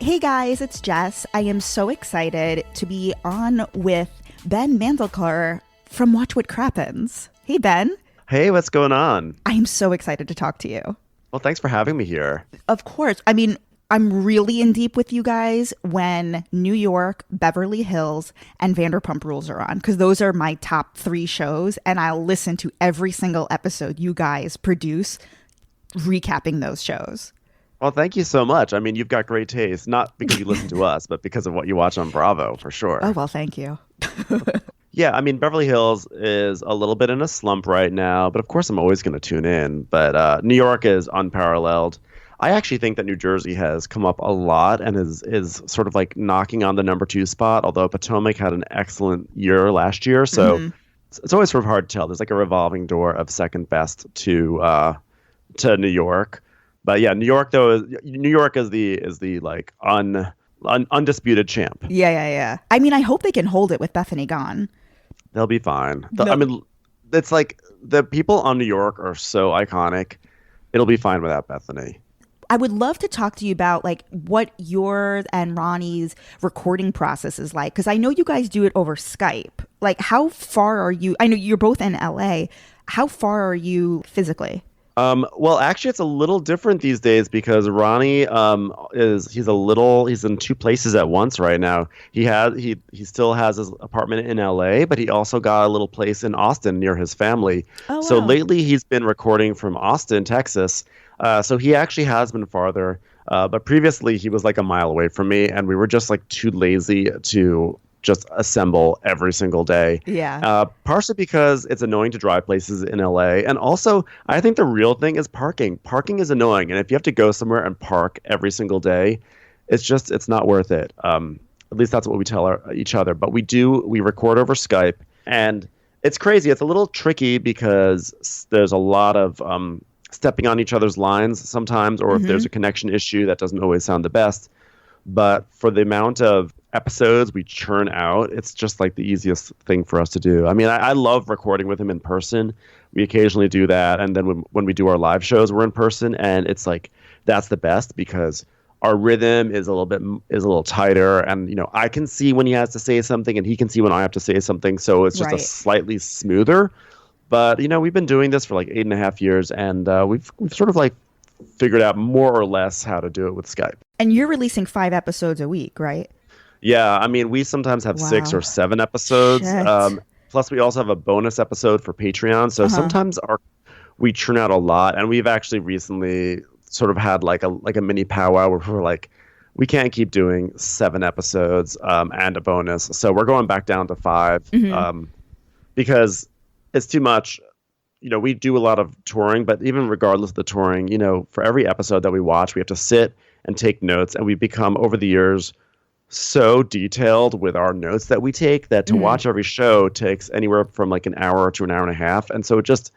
Hey guys, it's Jess. I am so excited to be on with Ben Mandelker from Watch What Crappens. Hey Ben. Hey, what's going on? I am so excited to talk to you. Well, thanks for having me here. Of course. I mean, I'm really in deep with you guys when New York, Beverly Hills, and Vanderpump Rules are on, because those are my top 3 shows, and I'll listen to every single episode you guys produce recapping those shows. Well, thank you so much. I mean, you've got great taste, not because you listen to us, but because of what you watch on Bravo, for sure. Oh, well, thank you. Yeah, I mean, Beverly Hills is a little bit in a slump right now, but of course I'm always going to tune in. But New York is unparalleled. I actually think that New Jersey has come up a lot and is sort of like knocking on the number 2 spot, although Potomac had an excellent year last year. So it's always sort of hard to tell. There's like a revolving door of second best to New York. But yeah, New York is the like undisputed champ. Yeah. I mean, I hope they can hold it with Bethany gone. They'll be fine. No. I mean, it's like the people on New York are so iconic. It'll be fine without Bethany. I would love to talk to you about like what your and Ronnie's recording process is like, because I know you guys do it over Skype. Like, how far are you? I know you're both in LA. How far are you physically? Well, actually, it's a little different these days because Ronnie he's in 2 places at once right now. He still has his apartment in LA, but he also got a little place in Austin near his family. Oh, So wow. lately he's been recording from Austin, Texas. So he actually has been farther. But previously he was like a mile away from me, and we were just like too lazy to just assemble every single day. Yeah. Partially because it's annoying to drive places in LA. And also, I think the real thing is parking. Parking is annoying. And if you have to go somewhere and park every single day, it's not worth it. At least that's what we tell each other. But we record over Skype. And it's crazy. It's a little tricky because there's a lot of stepping on each other's lines sometimes, or if there's a connection issue, that doesn't always sound the best. But for the amount of episodes we churn out, it's just like the easiest thing for us to do. I mean, I love recording with him in person. We occasionally do that. And then when we do our live shows, we're in person. And it's like, that's the best because our rhythm is a little tighter. And, you know, I can see when he has to say something and he can see when I have to say something. So it's just a slightly smoother. But, you know, we've been doing this for like 8.5 years. And we've sort of like figured out more or less how to do it with Skype. And you're releasing 5 episodes a week, right? Yeah, I mean, we sometimes have 6 or 7 episodes. Plus, we also have a bonus episode for Patreon. So sometimes we churn out a lot. And we've actually recently sort of had like a mini powwow where we're like, we can't keep doing 7 episodes and a bonus. So we're going back down to 5 because it's too much. You know, we do a lot of touring, but even regardless of the touring, you know, for every episode that we watch, we have to sit and take notes. And we've become, over the years, so detailed with our notes that we take that to watch every show takes anywhere from like an hour to an hour and a half. And so just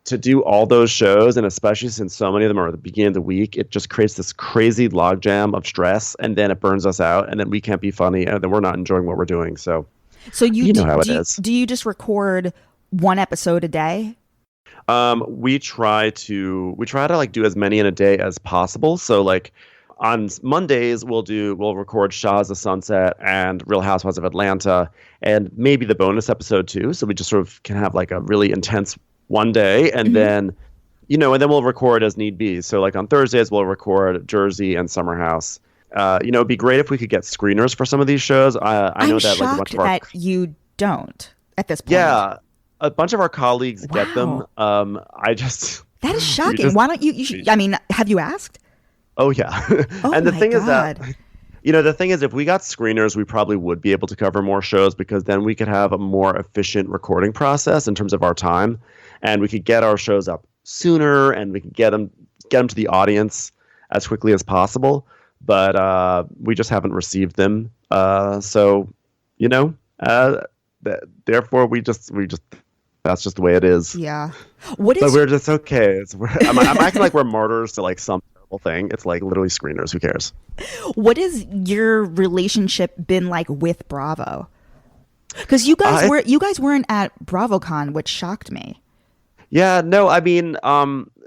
to do all those shows, and especially since so many of them are at the beginning of the week, it just creates this crazy logjam of stress, and then it burns us out, and then we can't be funny, and then we're not enjoying what we're doing. So you know how it is. Do you just record 1 episode a day? We try to like do as many in a day as possible. So like on Mondays we'll record Shahs of Sunset and Real Housewives of Atlanta and maybe the bonus episode too. So we just sort of can have like a really intense one day and then, you know, and then we'll record as need be. So like on Thursdays we'll record Jersey and Summer House. You know, it'd be great if we could get screeners for some of these shows. I know that like a bunch of that you don't at this point. Yeah. A bunch of our colleagues get them. That is shocking. Why don't you I mean, have you asked? Oh, yeah. Oh, and the my thing God. is that, you know, the thing is if we got screeners, we probably would be able to cover more shows because then we could have a more efficient recording process in terms of our time. And we could get our shows up sooner and we could get them to the audience as quickly as possible. But we just haven't received them. So, you know, therefore we just that's just the way it is. Yeah. But we're just okay. I'm acting like we're martyrs to like some terrible thing. It's like literally screeners. Who cares? What has your relationship been like with Bravo? Because you guys weren't at BravoCon, which shocked me. Yeah, no, I mean,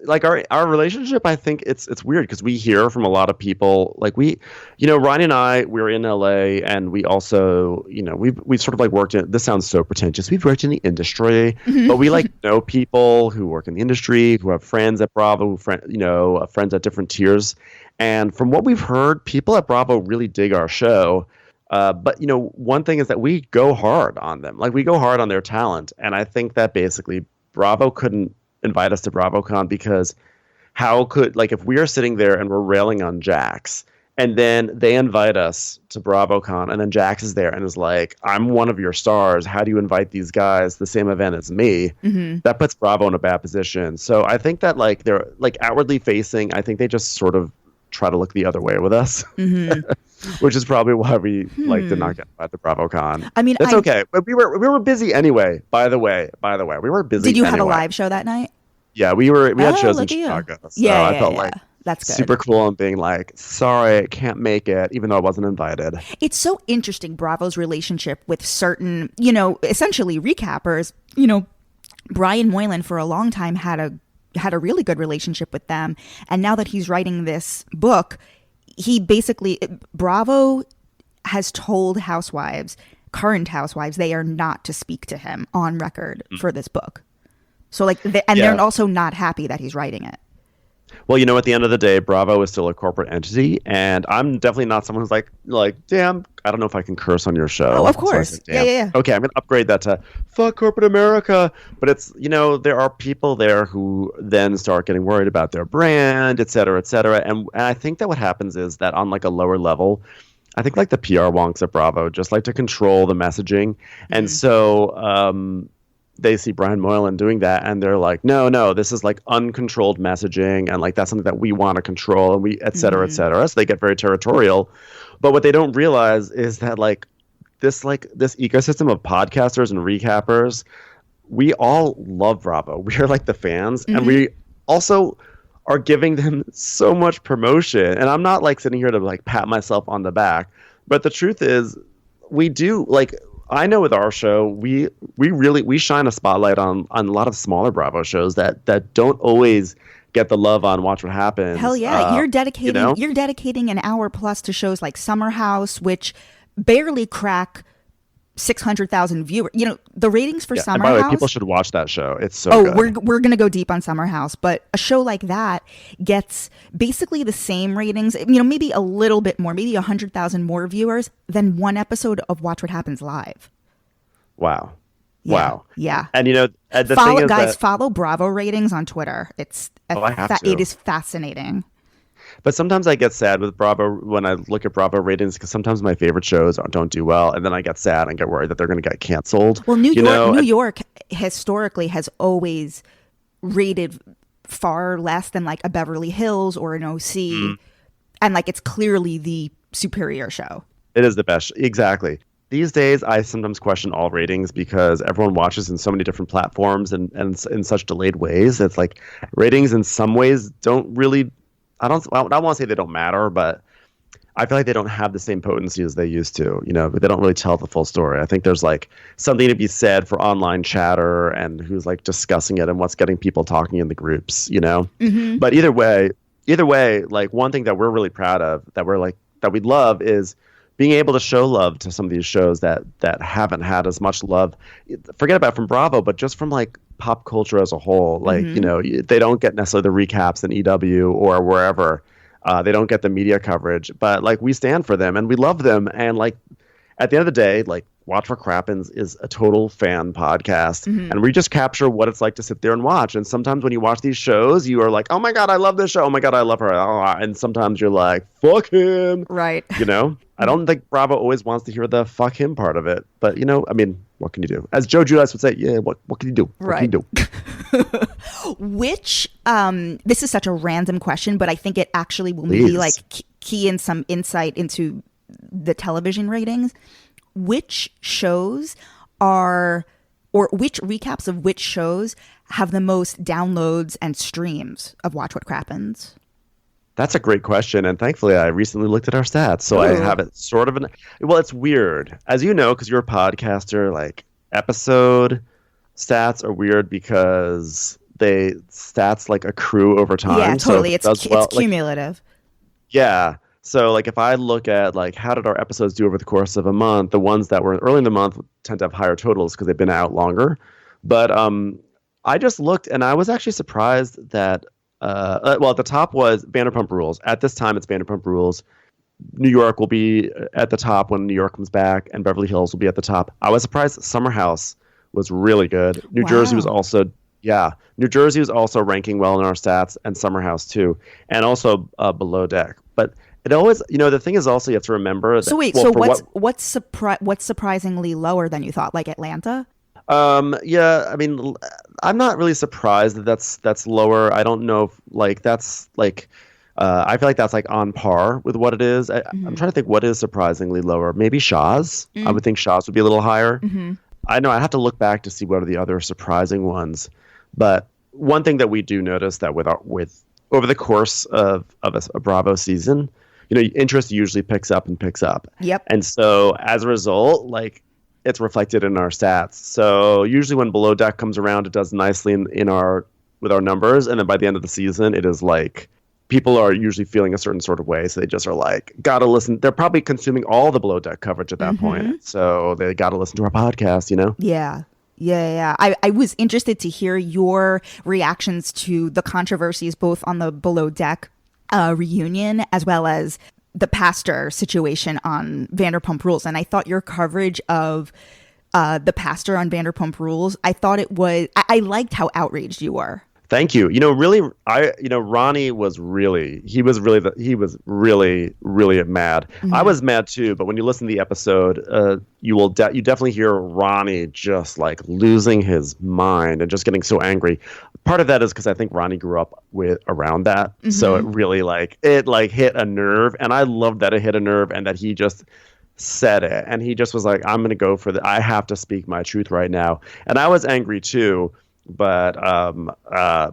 like our relationship, I think it's weird because we hear from a lot of people. Like Ronnie and I, we're in LA, and we also, we've sort of like worked in. This sounds so pretentious. We've worked in the industry, but we like know people who work in the industry, who have friends at Bravo, friends at different tiers. And from what we've heard, people at Bravo really dig our show. But one thing is that we go hard on them. Like we go hard on their talent, and I think that basically Bravo couldn't invite us to BravoCon because how could, like, if we are sitting there and we're railing on Jax and then they invite us to BravoCon and then Jax is there and is like, I'm one of your stars. How do you invite these guys to the same event as me? That puts Bravo in a bad position. So I think that like they're like outwardly facing, I think they just sort of try to look the other way with us. Which is probably why we did not get invited to BravoCon. I mean, it's okay. But we were busy anyway. By the way, we were busy. Did you have a live show that night? Yeah, we had shows in Chicago. So I felt like that's good. Super cool and being like, sorry, I can't make it, even though I wasn't invited. It's so interesting, Bravo's relationship with certain, essentially recappers. Brian Moylan for a long time had a really good relationship with them, and now that he's writing this book, he basically, Bravo has told current housewives, they are not to speak to him on record for this book. So they're also not happy that he's writing it. Well, at the end of the day, Bravo is still a corporate entity, and I'm definitely not someone who's like, damn, I don't know if I can curse on your show. Oh, of course. So yeah. Okay, I'm going to upgrade that to fuck corporate America. But it's, there are people there who then start getting worried about their brand, et cetera, et cetera. And I think that what happens is that on like a lower level, I think like the PR wonks at Bravo just like to control the messaging. And so they see Brian Moylan doing that and they're like, no, this is like uncontrolled messaging. And like, that's something that we want to control and we, et cetera, et cetera. So they get very territorial. But what they don't realize is that this ecosystem of podcasters and recappers, we all love Bravo. We are like the fans and we also are giving them so much promotion. And I'm not like sitting here to like pat myself on the back, but the truth is we do like, I know with our show, we shine a spotlight on a lot of smaller Bravo shows that don't always get the love on Watch What Happens. Hell yeah, you're dedicating an hour plus to shows like Summer House, which barely crack 600,000 viewers. The ratings for Summer House. By the way, people should watch that show. It's so good. We're gonna go deep on Summer House, but a show like that gets basically the same ratings. Maybe a little bit more, maybe 100,000 more viewers than one episode of Watch What Happens live. Wow. Yeah. Wow. Yeah. And the thing is guys, follow Bravo ratings on Twitter. It is fascinating. But sometimes I get sad with Bravo when I look at Bravo ratings because sometimes my favorite shows don't do well, and then I get sad and get worried that they're going to get canceled. Well, New York historically has always rated far less than like a Beverly Hills or an OC, and like it's clearly the superior show. It is the best, exactly. These days, I sometimes question all ratings because everyone watches in so many different platforms and in such delayed ways. It's like ratings in some ways don't really. I don't want to say they don't matter, but I feel like they don't have the same potency as they used to. But they don't really tell the full story. I think there's like something to be said for online chatter and who's like discussing it and what's getting people talking in the groups. But either way, like one thing that we're really proud of that we love is being able to show love to some of these shows that haven't had as much love. Forget about from Bravo, but just from like pop culture as a whole. Like, they don't get necessarily the recaps in EW or wherever. They don't get the media coverage, but like we stand for them and we love them. And like at the end of the day, like Watch What Crappens is a total fan podcast, and we just capture what it's like to sit there and watch. And sometimes when you watch these shows, you are like, "Oh my god, I love this show! Oh my god, I love her!" And sometimes you're like, "Fuck him!" Right? I don't think Bravo always wants to hear the "fuck him" part of it, but I mean, what can you do? As Joe Giudice would say, "Yeah, what can you do? What can you do?" Which this is such a random question, but I think it actually will maybe like key in some insight into the television ratings. Which shows or which recaps of which shows have the most downloads and streams of Watch What Crappens? That's a great question. And thankfully, I recently looked at our stats. So I have it sort of well, it's weird. As you know, because you're a podcaster, like episode stats are weird because stats like accrue over time. Yeah, So totally. if it does well, It's cumulative. yeah. So like if I look at like how did our episodes do over the course of a month, the ones that were early in the month tend to have higher totals because they've been out longer. But I just looked and I was actually surprised that well, at the top was Vanderpump Rules. At this time, it's Vanderpump Rules. New York will be at the top when New York comes back, and Beverly Hills will be at the top. I was surprised Summer House was really good. New Jersey was also, yeah, New Jersey was also ranking well in our stats, and Summer House too, and also Below Deck. But it always, the thing is also you have to remember that. So wait, well, so what's surprisingly lower than you thought? Like Atlanta? Yeah, I mean, I'm not really surprised that that's lower. I don't know if like that's like. I feel like that's like on par with what it is. I'm trying to think what is surprisingly lower. Maybe Shaw's. I would think Shaw's would be a little higher. I know I have to look back to see what are the other surprising ones. But one thing that we do notice that with over the course of a Bravo season, interest usually picks up and picks up. Yep. And so as a result, like it's reflected in our stats. So usually when Below Deck comes around, it does nicely with our numbers, and then by the end of the season, it is like. People are usually feeling a certain sort of way, so they just are like, gotta listen. They're probably consuming all the Below Deck coverage at that point, so they gotta listen to our podcast, Yeah. I was interested to hear your reactions to the controversies both on the Below Deck reunion as well as the pastor situation on Vanderpump Rules. And I thought your coverage of the pastor on Vanderpump Rules, I liked how outraged you were. Thank you. Ronnie was really mad. I was mad too, but when you listen to the episode, you definitely hear Ronnie just like losing his mind and just getting so angry. Part of that is because I think Ronnie grew up around that, so it really hit a nerve, and I love that it hit a nerve and that he just said it, and he just was like, "I'm gonna go for the. I have to speak my truth right now," and I was angry too. But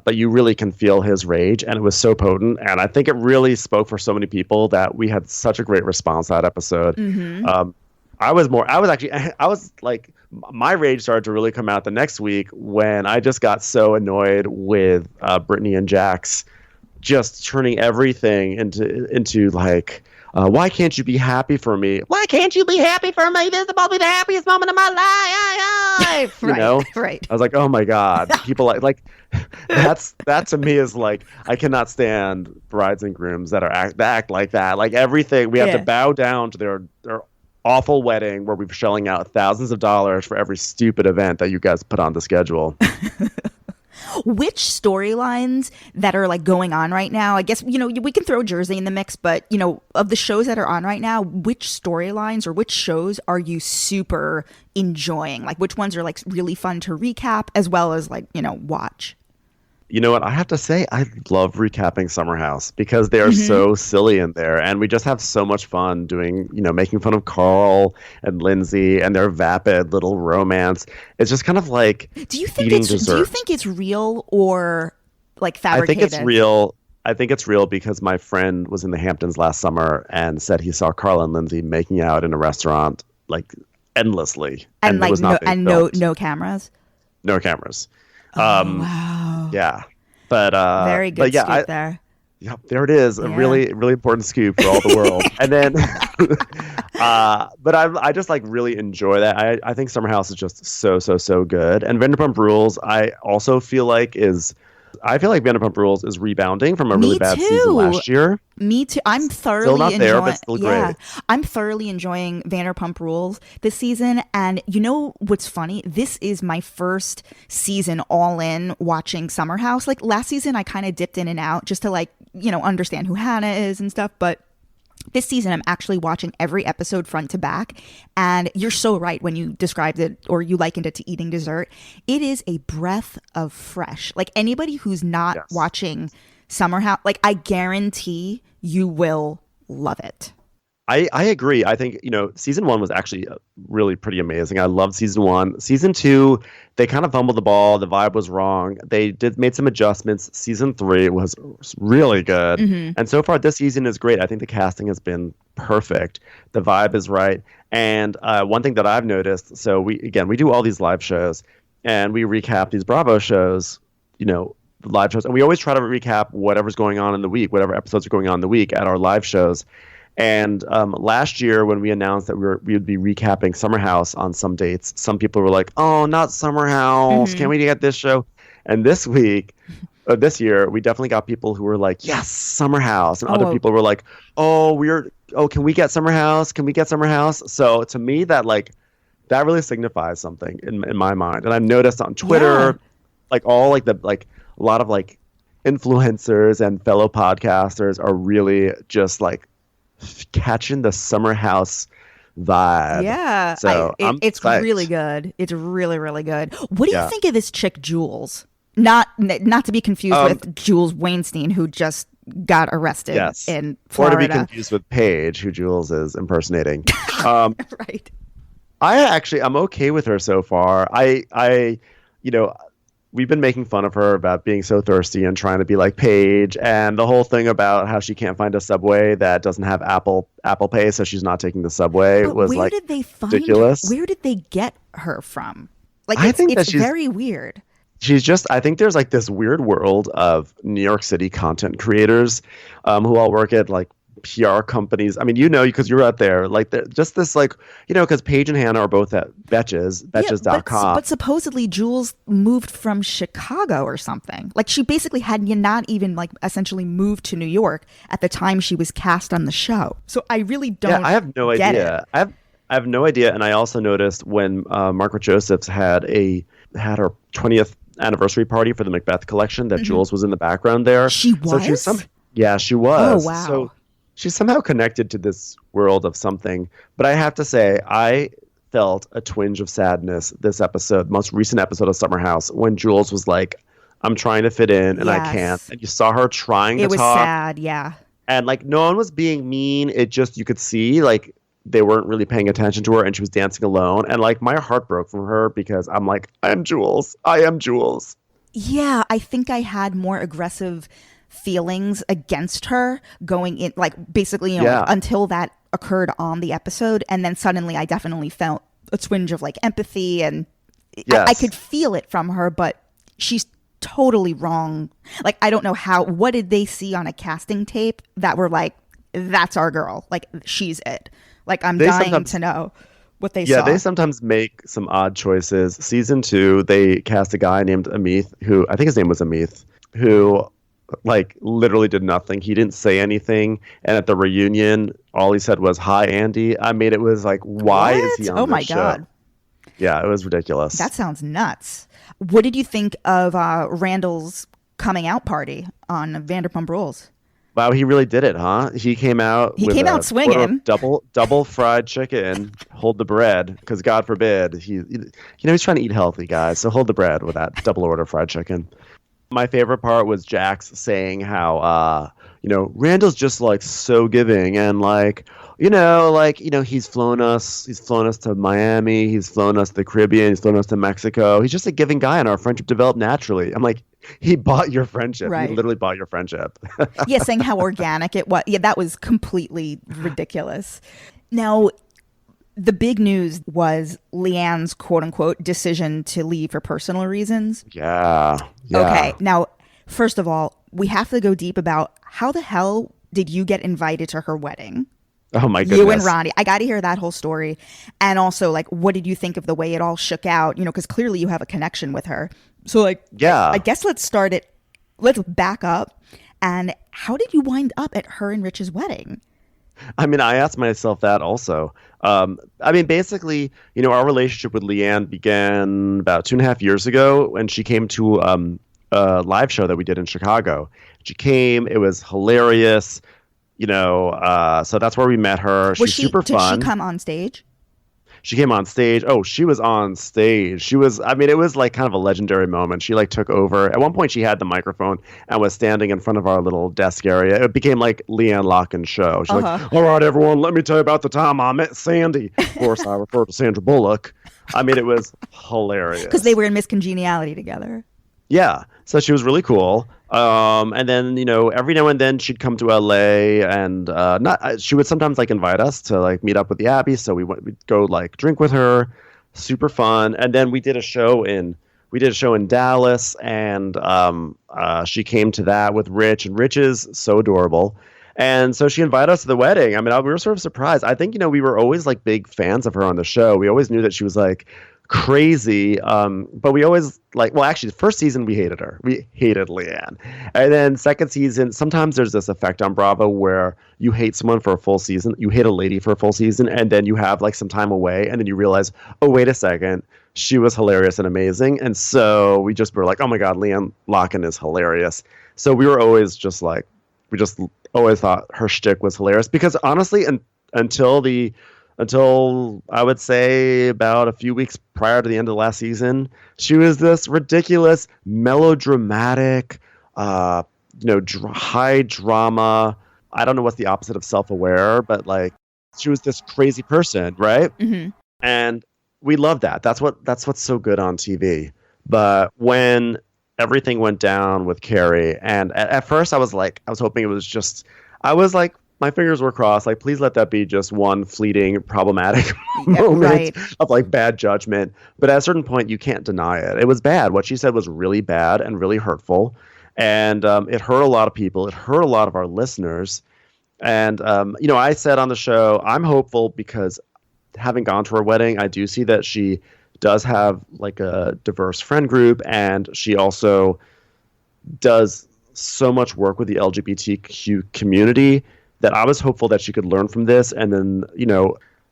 you really can feel his rage, and it was so potent, and I think it really spoke for so many people that we had such a great response that episode. I was like, my rage started to really come out the next week when I just got so annoyed with Brittany and Jax just turning everything into like. Why can't you be happy for me? Why can't you be happy for me? This is about to be the happiest moment of my life. Right. I was like, oh my God. People like that to me is like, I cannot stand brides and grooms that act like that. Like everything, we have to bow down to their awful wedding where we're shelling out thousands of dollars for every stupid event that you guys put on the schedule. Which storylines that are like going on right now, I guess, we can throw Jersey in the mix, but, of the shows that are on right now, which storylines or which shows are you super enjoying? Like which ones are like really fun to recap as well as like, watch? You know what? I have to say, I love recapping Summer House because they are so silly in there. And we just have so much fun doing, making fun of Carl and Lindsay and their vapid little romance. It's just kind of like eating dessert. Do you think it's real or like fabricated? I think it's real because my friend was in the Hamptons last summer and said he saw Carl and Lindsay making out in a restaurant like endlessly. And like it was not no cameras? No cameras. Wow. Yeah. But very good scoop there. Yep, there it is. A really, really important scoop for all the world. And then but I just like really enjoy that. I think Summer House is just so good. And Vanderpump Rules, I also feel like Vanderpump Rules is rebounding from a really bad season last year. Me too. I'm thoroughly still not there, but still great. I'm thoroughly enjoying Vanderpump Rules this season. And you know what's funny? This is my first season all in watching Summer House. Like last season, I kind of dipped in and out just to like, understand who Hannah is and stuff. But this season, I'm actually watching every episode front to back. And you're so right when you described it or you likened it to eating dessert. It is a breath of fresh. Like anybody who's not watching Summer House, like I guarantee you will love it. I agree. I think, season 1 was actually really pretty amazing. I loved season 1. Season 2, they kind of fumbled the ball. The vibe was wrong. They made some adjustments. Season 3 was really good. And so far this season is great. I think the casting has been perfect. The vibe is right. And one thing that I've noticed, so we do all these live shows and we recap these Bravo shows, the live shows. And we always try to recap whatever's going on in the week, whatever episodes are going on in the week at our live shows. And last year, when we announced that we would be recapping Summer House on some dates, some people were like, "Oh, not Summer House! Can we get this show?" And this this year, we definitely got people who were like, "Yes, Summer House," and other people were like, "Oh, can we get Summer House? Can we get Summer House?" So to me, that really signifies something in my mind. And I've noticed on Twitter, a lot of influencers and fellow podcasters are really just catching the Summer House vibe. Yeah. So it's psyched. really good. It's really, really good. What do you think of this chick, Jules? Not to be confused with Jules Weinstein, who just got arrested in Florida. Or to be confused with Paige, who Jules is impersonating. Right. I'm okay with her so far. We've been making fun of her about being so thirsty and trying to be like Paige, and the whole thing about how she can't find a subway that doesn't have Apple Pay, so she's not taking the subway was where did they find ridiculous. Where did they get her from? I think it's very weird. I think there's this weird world of New York City content creators who all work at PR companies. I mean, because you're out there, just this, because Paige and Hannah are both at Betches.com. But supposedly Jules moved from Chicago or something. She basically had not even essentially moved to New York at the time she was cast on the show. So I really don't. Yeah, I have no idea. I have no idea. And I also noticed when Margaret Josephs had her 20th anniversary party for the Macbeth collection that Jules was in the background there. She was? So she was. Oh, wow. So she's somehow connected to this world of something. But I have to say, I felt a twinge of sadness this episode, most recent episode of Summer House, when Jules was like, "I'm trying to fit in and I can't." And you saw her trying to talk. It was sad, yeah. And no one was being mean. It just, you could see they weren't really paying attention to her and she was dancing alone. And my heart broke from her because I'm like, I am Jules. Yeah, I think I had more aggressive feelings against her going in, basically, until that occurred on the episode. And then suddenly I definitely felt a twinge of empathy, and I could feel it from her, but she's totally wrong. I don't know what did they see on a casting tape that were that's our girl. She's it. I'm dying to know what they saw. Yeah, they sometimes make some odd choices. Season 2, they cast a guy named Amit, who I think his name was Amit, who literally did nothing. He didn't say anything. And at the reunion, all he said was, "Hi, Andy." I mean, it was why is he on this show? God. Yeah, it was ridiculous. That sounds nuts. What did you think of Randall's coming out party on Vanderpump Rules? Wow, he really did it, huh? He came out. Swinging. Double fried chicken. Hold the bread, because God forbid he's trying to eat healthy, guys. So hold the bread with that double order fried chicken. My favorite part was Jax saying how Randall's just so giving, and he's flown us to Miami, he's flown us to the Caribbean, he's flown us to Mexico. He's just a giving guy, and our friendship developed naturally. I'm like, he bought your friendship. Right. He literally bought your friendship. Yeah, saying how organic it was. Yeah, that was completely ridiculous. Now, the big news was LeeAnne's quote-unquote decision to leave for personal reasons. Yeah. Okay, now, first of all, we have to go deep about how the hell did you get invited to her wedding? Oh, my goodness. You and Ronnie. I got to hear that whole story. And also, what did you think of the way it all shook out? Because clearly you have a connection with her. So, I guess let's back up. And how did you wind up at her and Rich's wedding? I mean, I asked myself that also. Basically, our relationship with LeeAnne began about 2.5 years ago when she came to a live show that we did in Chicago. She came. It was hilarious. So that's where we met her. She's super fun. Did she come on stage? She came on stage. Oh, she was on stage. It was kind of a legendary moment. She took over. At one point she had the microphone and was standing in front of our little desk area. It became LeeAnne Locken's show. She's all right, everyone, let me tell you about the time I met Sandy. Of course, I refer to Sandra Bullock. It was hilarious. Because they were in Miss Congeniality together. Yeah. So she was really cool. And then, every now and then she'd come to LA, and she would sometimes invite us to meet up with the Abbey. So we'd go drink with her. Super fun. And then we did a show in we did a show in Dallas, and she came to that with Rich, and Rich is so adorable. And so she invited us to the wedding. I mean, we were sort of surprised. I think, we were always like big fans of her on the show. We always knew that she was like crazy. But we always well, actually, the first season we hated her. We hated LeeAnne. And then second season, sometimes there's this effect on Bravo where you hate someone for a full season. You hate a lady for a full season, and then you have like some time away, and then you realize, oh, wait a second. She was hilarious and amazing. And so we just were like, oh my God, LeeAnne Locken is hilarious. So we were always just like, we just always thought her shtick was hilarious because honestly, until I would say about a few weeks prior to the end of the last season, she was this ridiculous, melodramatic, high drama. I don't know what's the opposite of self-aware, but like she was this crazy person, right? Mm-hmm. And we love that. That's what's so good on TV. But when everything went down with Carrie, and at first I was hoping it was just, I was like, my fingers were crossed, like, please let that be just one fleeting problematic moment of like bad judgment. But at a certain point, you can't deny it. It was bad. What she said was really bad and really hurtful. And it hurt a lot of people. It hurt a lot of our listeners. And, I said on the show, I'm hopeful because having gone to her wedding, I do see that she does have like a diverse friend group, and she also does so much work with the LGBTQ community that I was hopeful that she could learn from this. And then,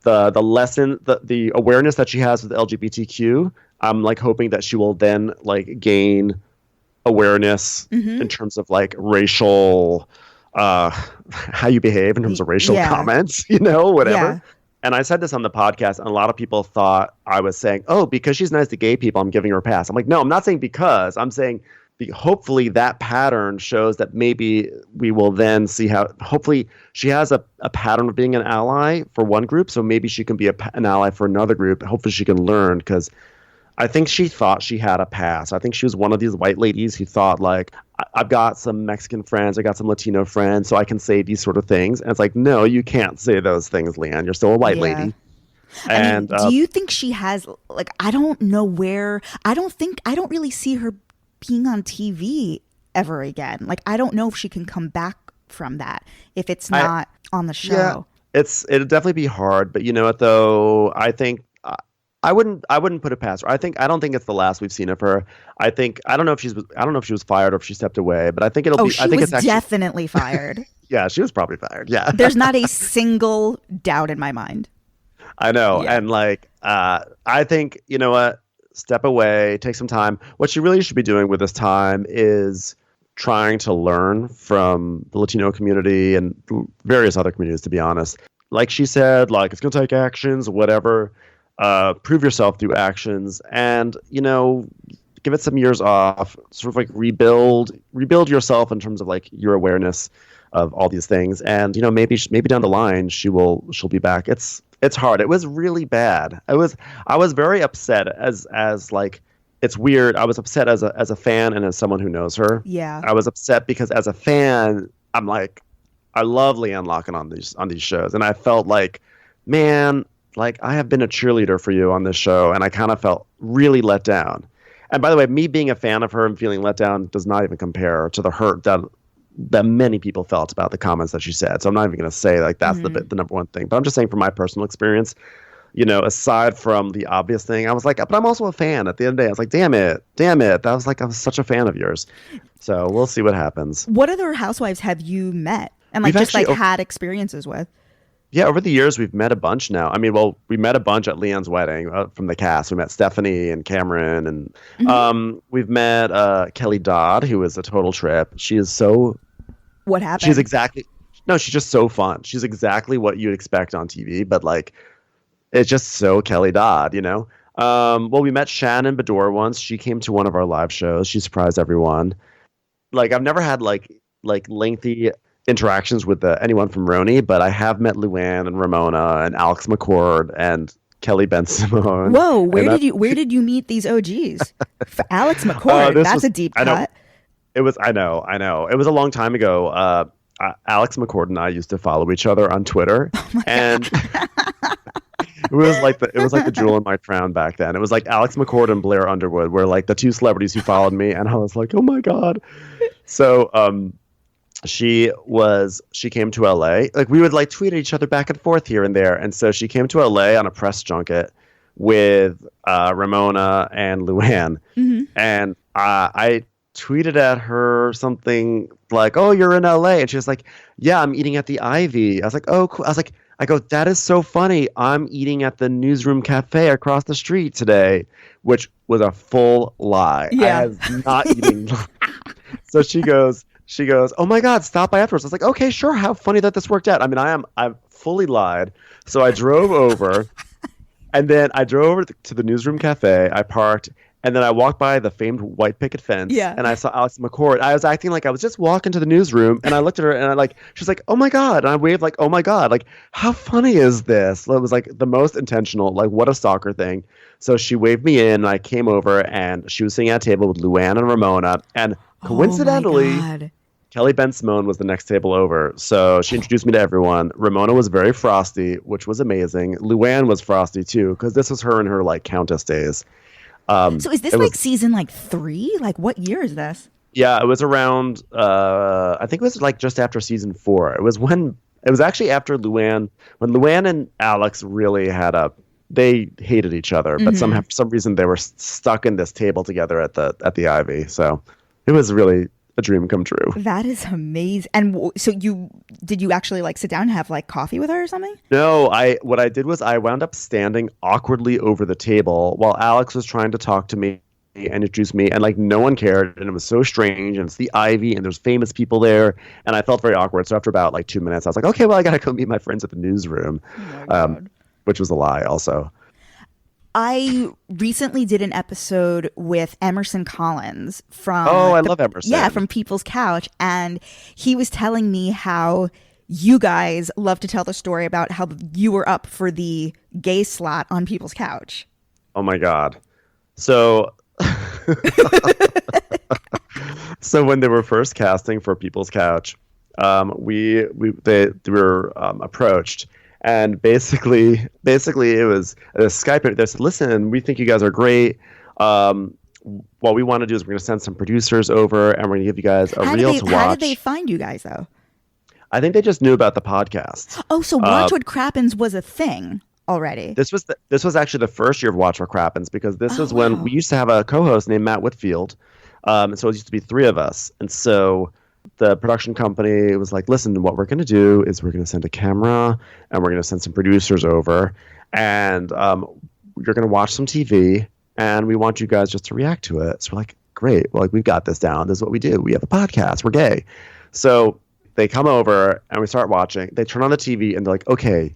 the lesson, the awareness that she has with LGBTQ, I'm like hoping that she will then like gain awareness in terms of like racial, how you behave in terms of racial comments, whatever. Yeah. And I said this on the podcast, and a lot of people thought I was saying, oh, because she's nice to gay people, I'm giving her a pass. I'm like, no, I'm not saying because. I'm saying hopefully that pattern shows that maybe we will then see how, hopefully she has a pattern of being an ally for one group, so maybe she can be an ally for another group. Hopefully she can learn, because I think she thought she had a pass. I think she was one of these white ladies who thought, like, I've got some Mexican friends, I got some Latino friends, so I can say these sort of things. And it's like, no, you can't say those things, LeeAnne. You're still a white lady. I mean, do you think she has, like, I don't know where, I don't really see her being on TV ever again. Like, I don't know if she can come back from that if it's not on the show. Yeah, it'd definitely be hard, but you know what though? I think I wouldn't put it past her. I don't think it's the last we've seen of her. I don't know if she was fired or if she stepped away, but I think it'll be. She was definitely fired. Yeah, she was probably fired. Yeah. There's not a single doubt in my mind. I know. Yeah. And like, I think, you know what? Step away, take some time. What she really should be doing with this time is trying to learn from the Latino community and various other communities, to be honest. Like she said, like, it's going to take actions, whatever. Prove yourself through actions, and, give it some years off, sort of like rebuild yourself in terms of like your awareness of all these things. And, maybe down the line she'll be back. It's hard. It was really bad. I was very upset as like, it's weird. I was upset as a fan and as someone who knows her. Yeah. I was upset because as a fan, I'm like, I love LeeAnne Locken on these shows. And I felt like, man, like, I have been a cheerleader for you on this show, and I kind of felt really let down. And by the way, me being a fan of her and feeling let down does not even compare to the hurt that many people felt about the comments that she said. So I'm not even going to say like that's the number one thing. But I'm just saying from my personal experience, aside from the obvious thing, I was like, but I'm also a fan. At the end of the day, I was like, damn it. I was such a fan of yours. So we'll see what happens. What other housewives have you met and like had experiences with? Yeah, over the years, we've met a bunch now. I mean, well, we met a bunch at LeeAnne's wedding from the cast. We met Stephanie and Cameron, and we've met Kelly Dodd, who is a total trip. She is so... What happened? She's just so fun. She's exactly what you'd expect on TV, but like, it's just so Kelly Dodd, Well, we met Shannon Bedore once. She came to one of our live shows. She surprised everyone. Like, I've never had like lengthy interactions with anyone from Ronnie, but I have met LeeAnne and Ramona and Alex McCord and Kelly Ben Simone. Whoa, where did you meet these OGs? Alex McCord, that's a deep cut. I know. It was a long time ago. Alex McCord and I used to follow each other on Twitter, and it was like the jewel in my crown back then. It was like Alex McCord and Blair Underwood were like the two celebrities who followed me, and I was like, oh my god. So she came to LA. Like we would like tweet at each other back and forth here and there, and so she came to LA on a press junket with Ramona and LeeAnne, and I tweeted at her something like, "Oh, you're in LA," and she was like, "Yeah, I'm eating at the Ivy." I was like, "Oh, cool." I go, "That is so funny. I'm eating at the Newsroom Cafe across the street today," which was a full lie. Yeah. I was not eating. So she goes, "Oh my God, stop by afterwards." I was like, "Okay, sure. How funny that this worked out." I mean, I've fully lied. So I drove over, and then I drove over to the Newsroom Cafe. I parked. And then I walked by the famed white picket fence, and I saw Alex McCord. I was acting like I was just walking to the newsroom, and I looked at her, and she's like, "Oh my God!" And I waved like, "Oh my God!" Like, how funny is this? It was like the most intentional, like what a stalker thing. So she waved me in, and I came over, and she was sitting at a table with LeeAnne and Ramona, and coincidentally, Kelly Ben Simone was the next table over. So she introduced me to everyone. Ramona was very frosty, which was amazing. LeeAnne was frosty too, because this was her in her like countess days. So is this like season like 3? Like what year is this? Yeah, it was around. I think it was like just after season 4. It was actually after LeeAnne, when LeeAnne and Alex really they hated each other, but for some reason they were stuck in this table together at the Ivy. So it was really a dream come true. That is amazing. And so did you actually like sit down and have like coffee with her or something? No, what I did was I wound up standing awkwardly over the table while Alex was trying to talk to me and introduce me, and like no one cared, and it was so strange, and it's the Ivy and there's famous people there, and I felt very awkward. So after about like 2 minutes I was like, okay, well I gotta go meet my friends at the newsroom. Oh my God. Which was a lie also. I recently did an episode with Emerson Collins from I love Emerson. Yeah, from People's Couch, and he was telling me how you guys love to tell the story about how you were up for the gay slot on People's Couch. Oh my God. So so when they were first casting for People's Couch, they were approached. And basically it was a Skype. They said, "Listen, we think you guys are great. What we want to do is we're going to send some producers over, and we're going to give you guys a reel to watch." How did they find you guys, though? I think they just knew about the podcast. Oh, so Watch What Crappens was a thing already. This was actually the first year of Watch What Crappens, because this was when we used to have a co-host named Matt Whitfield. And so it used to be 3 of us. And so the production company was like, "Listen, what we're going to do is we're going to send a camera, and we're going to send some producers over, and you're going to watch some TV, and we want you guys just to react to it." So we're like, "Great. Well, like, we've got this down. This is what we do. We have a podcast. We're gay." So they come over, and we start watching. They turn on the TV, and they're like, "Okay,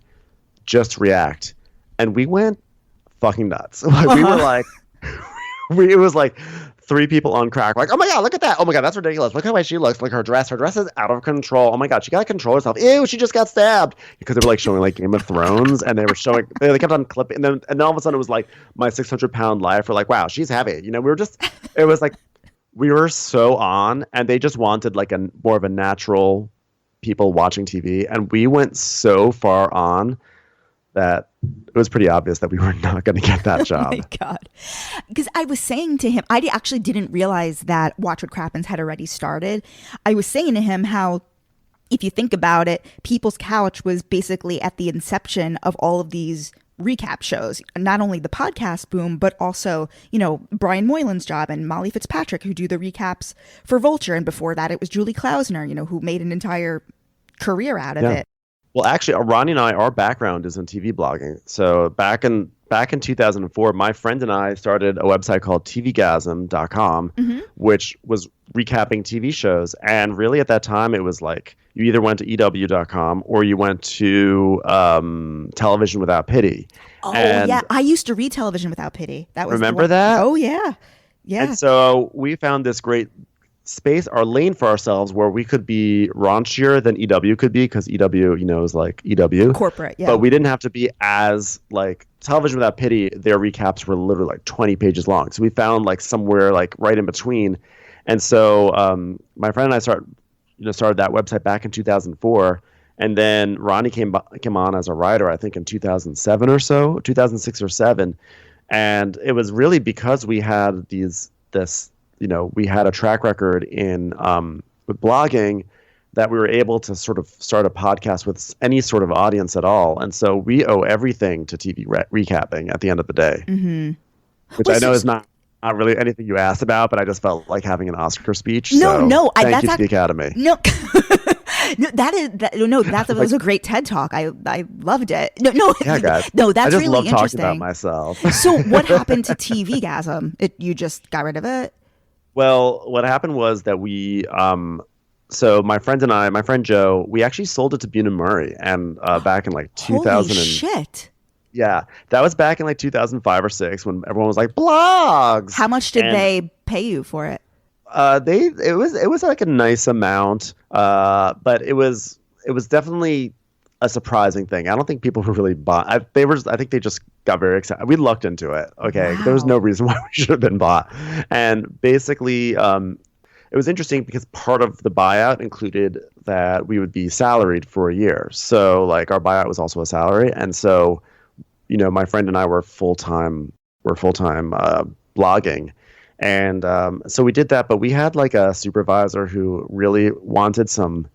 just react." And we went fucking nuts. Like, we were like, it was like 3 people on crack, like, "Oh my God, look at that. Oh my God, that's ridiculous. Look how way she looks. Like her dress is out of control. Oh my God, she got to control herself. Ew, she just got stabbed." Because they were like showing like Game of Thrones, and they were showing, they kept on clipping, and then all of a sudden it was like my 600-pound life. We're like, "Wow, she's heavy." You know, it was like, we were so on, and they just wanted like more of a natural people watching TV. And we went so far on that it was pretty obvious that we were not going to get that job. Oh my God. Because I was saying to him, I actually didn't realize that Watch What Crappens had already started. I was saying to him how, if you think about it, People's Couch was basically at the inception of all of these recap shows. Not only the podcast boom, but also, Brian Moylan's job and Molly Fitzpatrick, who do the recaps for Vulture. And before that, it was Julie Klausner, who made an entire career out of it. Well, actually, Ronnie and I, our background is in TV blogging. So back in 2004, my friend and I started a website called tvgasm.com, which was recapping TV shows. And really at that time, it was like you either went to EW.com or you went to Television Without Pity. Oh, yeah. I used to read Television Without Pity. That was Remember that? Oh, yeah. Yeah. And so we found this great space, our lane for ourselves, where we could be raunchier than EW could be, because EW, is like EW. Corporate, yeah. But we didn't have to be as, like, Television Without Pity, their recaps were literally like 20 pages long. So we found like somewhere like right in between. And so my friend and I started that website back in 2004. And then Ronnie came on as a writer, I think in 2007 or so, 2006 or 7. And it was really because we had we had a track record in with blogging that we were able to sort of start a podcast with any sort of audience at all. And so we owe everything to TV recapping at the end of the day, which I know is not really anything you asked about, but I just felt like having an Oscar speech. Thank you to the Academy. No. That was a great TED talk. I loved it. Yeah, guys. No, that's I just really love interesting. talking about myself. So what happened to TV-gasm? You just got rid of it? Well, what happened was that we, so my friend Joe, we actually sold it to Bunim Murray, and back in like 2000. Holy shit! Yeah, that was back in like 2005 or 6 when everyone was like blogs. How much did they pay you for it? It was like a nice amount, but it was definitely a surprising thing. I don't think people were really bought. I think they just got very excited. We lucked into it. Okay, Wow. There was no reason why we should have been bought, and basically, it was interesting because part of the buyout included that we would be salaried for a year. So like our buyout was also a salary, and so my friend and I were full time blogging. And so we did that, but we had like a supervisor who really wanted some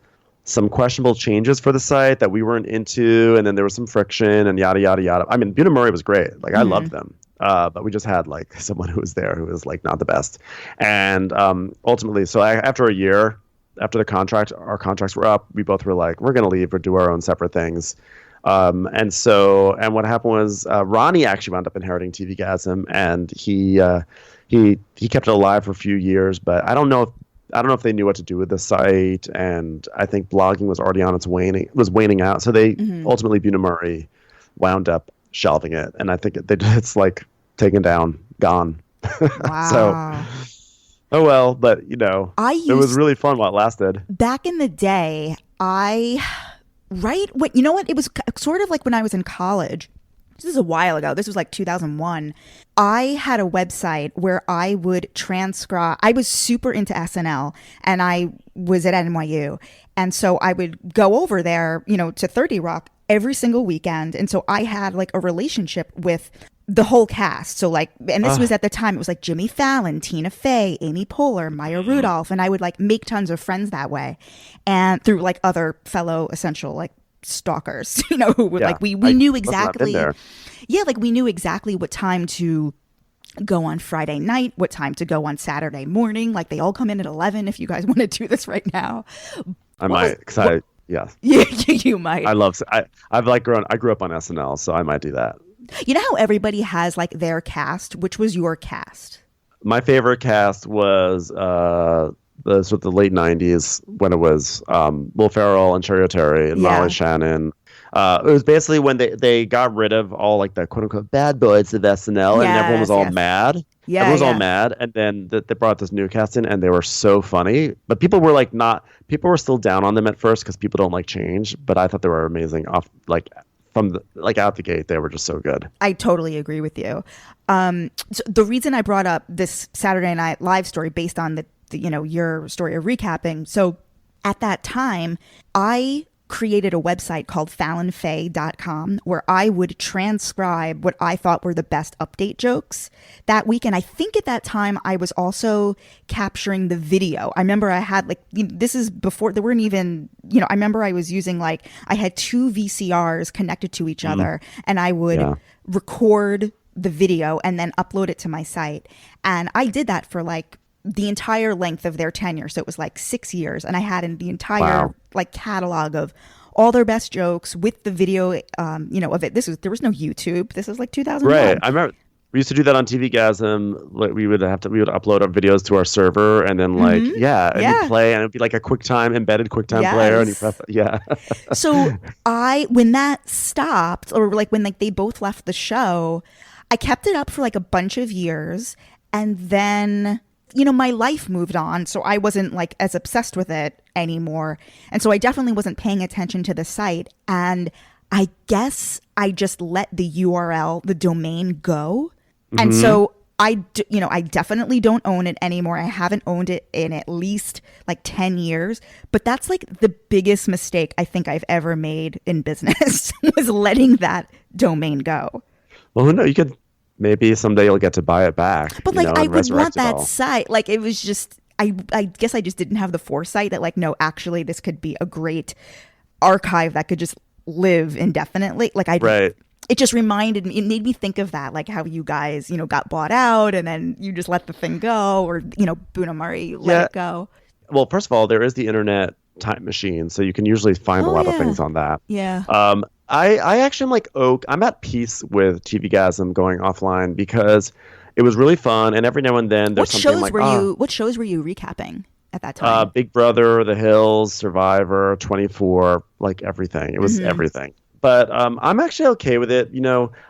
questionable changes for the site that we weren't into, and then there was some friction and yada yada yada. I mean, Bunim Murray was great; like I loved them, but we just had like someone who was there who was like not the best. And ultimately, so after a year, after our contracts were up, we both were like, we're gonna leave or do our own separate things. And what happened was Ronnie actually wound up inheriting TV-gasm, and he kept it alive for a few years, but I don't know if they knew what to do with the site, and I think blogging was already on its waning out. So they ultimately Bunim Murray wound up shelving it, and I think it's like taken down, gone. Wow. So, oh well, but it was really fun while it lasted. Back in the day, you know what? It was sort of like when I was in college. This is a while ago. This was like 2001. I had a website where I would transcribe. I was super into SNL, and I was at NYU. And so I would go over there, to 30 Rock every single weekend. And so I had like a relationship with the whole cast. So like, and this was at the time, it was like Jimmy Fallon, Tina Fey, Amy Poehler, Maya Rudolph. And I would like make tons of friends that way. And through like other fellow essential like stalkers, who would we knew exactly. Yeah, like we knew exactly what time to go on Friday night, what time to go on Saturday morning. Like they all come in at 11 if you guys want to do this right now. I might, because yeah, you might. I grew up on SNL, so I might do that. You know how everybody has like their cast? Which was your cast? My favorite cast was the late 90s when it was Will Ferrell and Cheri Oteri and Molly Shannon. It was basically when they got rid of all like the quote unquote bad boys of SNL, and everyone was all mad. Yeah, everyone was all mad, and then they brought this new cast in, and they were so funny. But people were like people were still down on them at first because people don't like change. But I thought they were amazing out the gate. They were just so good. I totally agree with you. So the reason I brought up this Saturday Night Live story based on your story of recapping. So at that time, I created a website called fallonfay.com where I would transcribe what I thought were the best update jokes that week. And I think at that time I was also capturing the video. I remember I had this is before there weren't even, I remember I was using I had 2 VCRs connected to each other, and I would record the video and then upload it to my site. And I did that for the entire length of their tenure. So it was 6 years, and I had the entire catalog of all their best jokes with the video, of it. There was no YouTube. This was 2001. Right. I remember we used to do that on TV-gasm. We would upload our videos to our server, and then you'd play, and it'd be a embedded QuickTime player, and you press So when that stopped, or when they both left the show, I kept it up for a bunch of years, and then my life moved on, so I wasn't as obsessed with it anymore. And so I definitely wasn't paying attention to the site. And I guess I just let the URL, the domain go. And so I definitely don't own it anymore. I haven't owned it in at least like 10 years, but that's like the biggest mistake I think I've ever made in business was letting that domain go. Well, who knows? You could maybe someday you'll get to buy it back. But like and I would resurrect want it that all. site. Like it was just I guess I just didn't have the foresight that like no, actually this could be a great archive that could just live indefinitely. Like Right. it just reminded me, it made me think of that, like how you guys, got bought out and then you just let the thing go, or, Buna Murray let it go. Well, first of all, there is the internet time machine, so you can usually find a lot of things on that. Yeah. I actually am like, I'm at peace with TVgasm going offline because it was really fun, and every now and then there's something like, what shows were you recapping at that time? Big Brother, The Hills, Survivor, 24, like everything. It was everything. But I'm actually okay with it.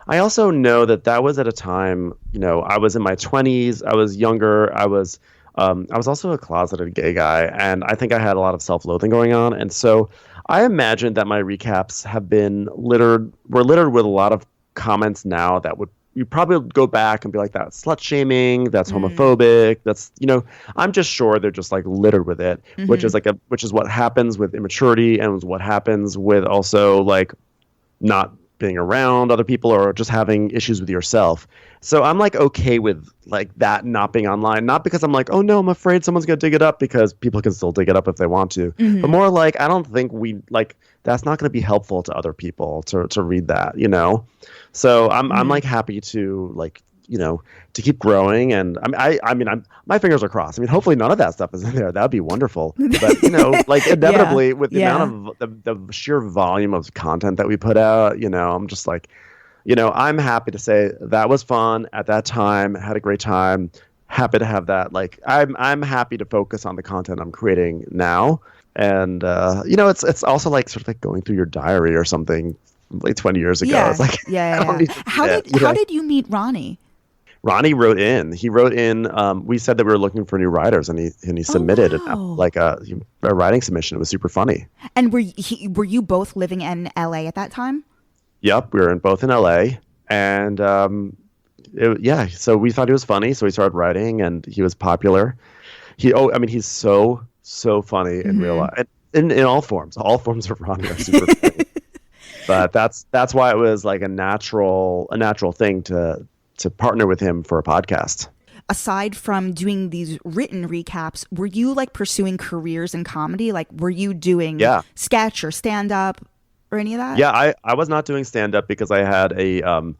I also know that was at a time, I was in my 20s. I was younger. I was also a closeted gay guy. And I think I had a lot of self-loathing going on. And so I imagine that my recaps were littered with a lot of comments now that you probably go back and be like, that's slut shaming, that's homophobic, that's, I'm just sure they're just like littered with it, which is what happens with immaturity and what happens with also like not being around other people or just having issues with yourself. So I'm like okay with like that not being online, not because I'm like, oh no, I'm afraid someone's gonna dig it up, because people can still dig it up if they want to, but more like I don't think that's not gonna be helpful to other people to read that, So I'm like happy to like to keep growing. And my fingers are crossed. I mean, hopefully none of that stuff is in there. That would be wonderful. But like inevitably with the amount of the sheer volume of content that we put out, I'm just like, I'm happy to say that was fun at that time. Had a great time. Happy to have that. Like I'm happy to focus on the content I'm creating now. And it's also like sort of like going through your diary or something like 20 years ago. Yeah. It's like, How did you meet Ronnie? Ronnie wrote in. He wrote in. We said that we were looking for new writers, and he submitted a writing submission. It was super funny. And were you both living in LA at that time? Yep, we were both in LA, and so we thought he was funny, so we started writing, and he was popular. He's so funny in real life, in all forms. All forms of Ronnie are super funny. But that's why it was like a natural thing to partner with him for a podcast. Aside from doing these written recaps, were you like pursuing careers in comedy? Like, were you doing sketch or stand up or any of that? Yeah, I was not doing stand up because I had an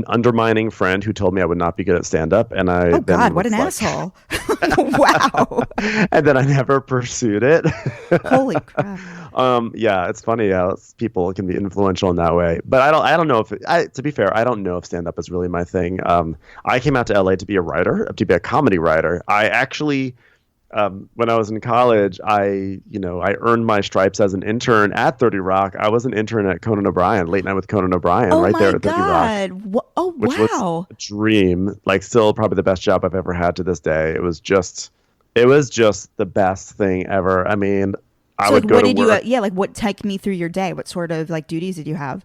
undermining friend who told me I would not be good at stand up, and I what an asshole. Wow. And then I never pursued it. Holy crap. Yeah, it's funny how people can be influential in that way. But I don't know to be fair, I don't know if stand up is really my thing. I came out to LA to be a writer, to be a comedy writer. I actually when I was in college, I earned my stripes as an intern at 30 Rock. I was an intern at Conan O'Brien, Late Night with Conan O'Brien, there at 30 Rock. Which was a dream. Like, still probably the best job I've ever had to this day. It was just the best thing ever. I mean, I would go to work. What take me through your day? What sort of like duties did you have?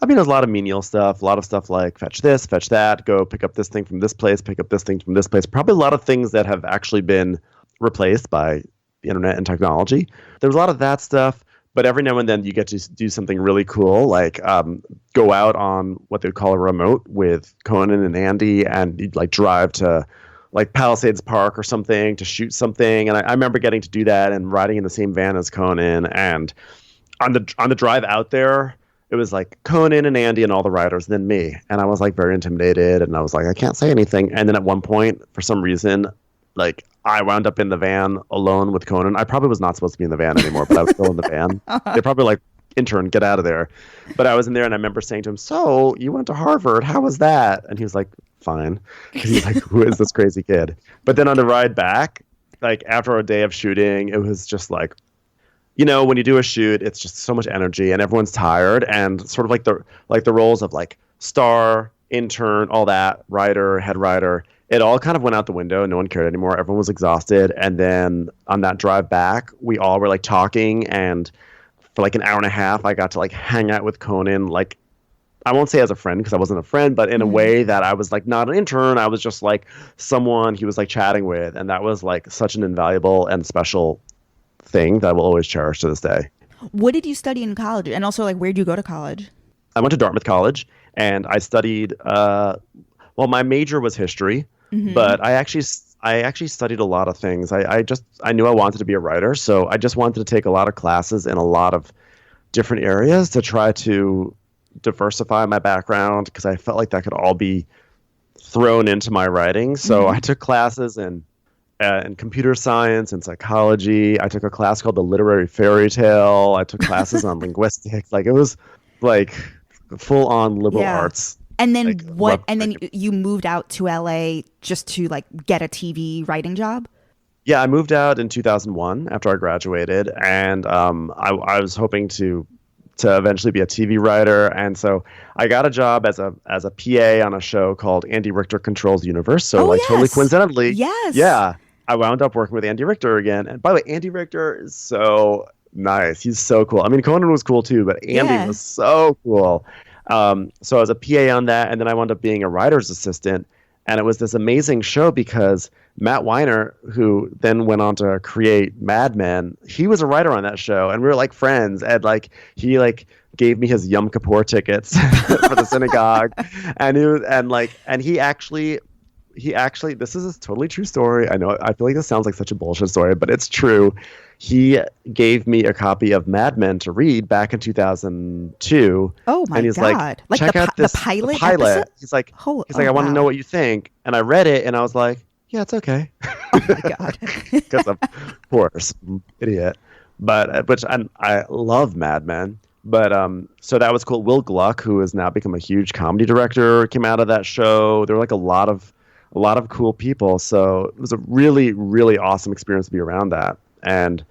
I mean, there's a lot of menial stuff, a lot of stuff like fetch this, fetch that, go pick up this thing from this place, pick up this thing from this place. Probably a lot of things that have actually been replaced by the internet and technology. There was a lot of that stuff, but every now and then you get to do something really cool, like go out on what they would call a remote with Conan and Andy, and you'd like drive to like Palisades Park or something to shoot something. And I remember getting to do that and riding in the same van as Conan. And on the drive out there, it was like Conan and Andy and all the writers, and then me. And I was like very intimidated, and I was like, I can't say anything. And then at one point, for some reason, like I wound up in the van alone with Conan. I probably was not supposed to be in the van anymore, but I was still in the van. They're probably like, intern, get out of there. But I was in there, and I remember saying to him, so you went to Harvard, how was that? And he was like, fine. He's like, who is this crazy kid? But then on the ride back, like after a day of shooting, it was just like, when you do a shoot, it's just so much energy and everyone's tired, and sort of like the roles of like star, intern, all that, writer, head writer, it all kind of went out the window. No one cared anymore. Everyone was exhausted. And then on that drive back, we all were like talking, and for like an hour and a half, I got to like hang out with Conan like I won't say as a friend because I wasn't a friend, but in a way that I was like not an intern. I was just like someone he was like chatting with. And that was like such an invaluable and special thing that I will always cherish to this day. What did you study in college? And also, like, where did you go to college? I went to Dartmouth College and I studied, well, my major was history, but I actually studied a lot of things. I knew I wanted to be a writer. So I just wanted to take a lot of classes in a lot of different areas to try to diversify my background because I felt like that could all be thrown into my writing. So I took classes in computer science and psychology. I took a class called the literary fairy tale. I took classes on linguistics. Like it was like full on liberal arts. And then like, and then you moved out to LA just to like get a TV writing job? Yeah, I moved out in 2001 after I graduated, and I was hoping to eventually be a TV writer, and so I got a job as a PA on a show called Andy Richter Controls the Universe. So totally coincidentally, I wound up working with Andy Richter again. And by the way, Andy Richter is so nice. He's so cool. I mean, Conan was cool too, but Andy was so cool. So I was a PA on that, and then I wound up being a writer's assistant. And it was this amazing show because Matt Weiner, who then went on to create Mad Men, he was a writer on that show, and we were like friends. And like he like gave me his Yom Kippur tickets for the synagogue, and he actually this is a totally true story. I know I feel like this sounds like such a bullshit story, but it's true. He gave me a copy of Mad Men to read back in 2002. Oh my and he's God! Like check out the pilot. Episode? He's like, I want to know what you think. And I read it, and I was like, yeah, it's okay. Oh my God! Because of course, idiot. But I love Mad Men. But so that was cool. Will Gluck, who has now become a huge comedy director, came out of that show. There were like a lot of cool people. So it was a really, really awesome experience to be around that. And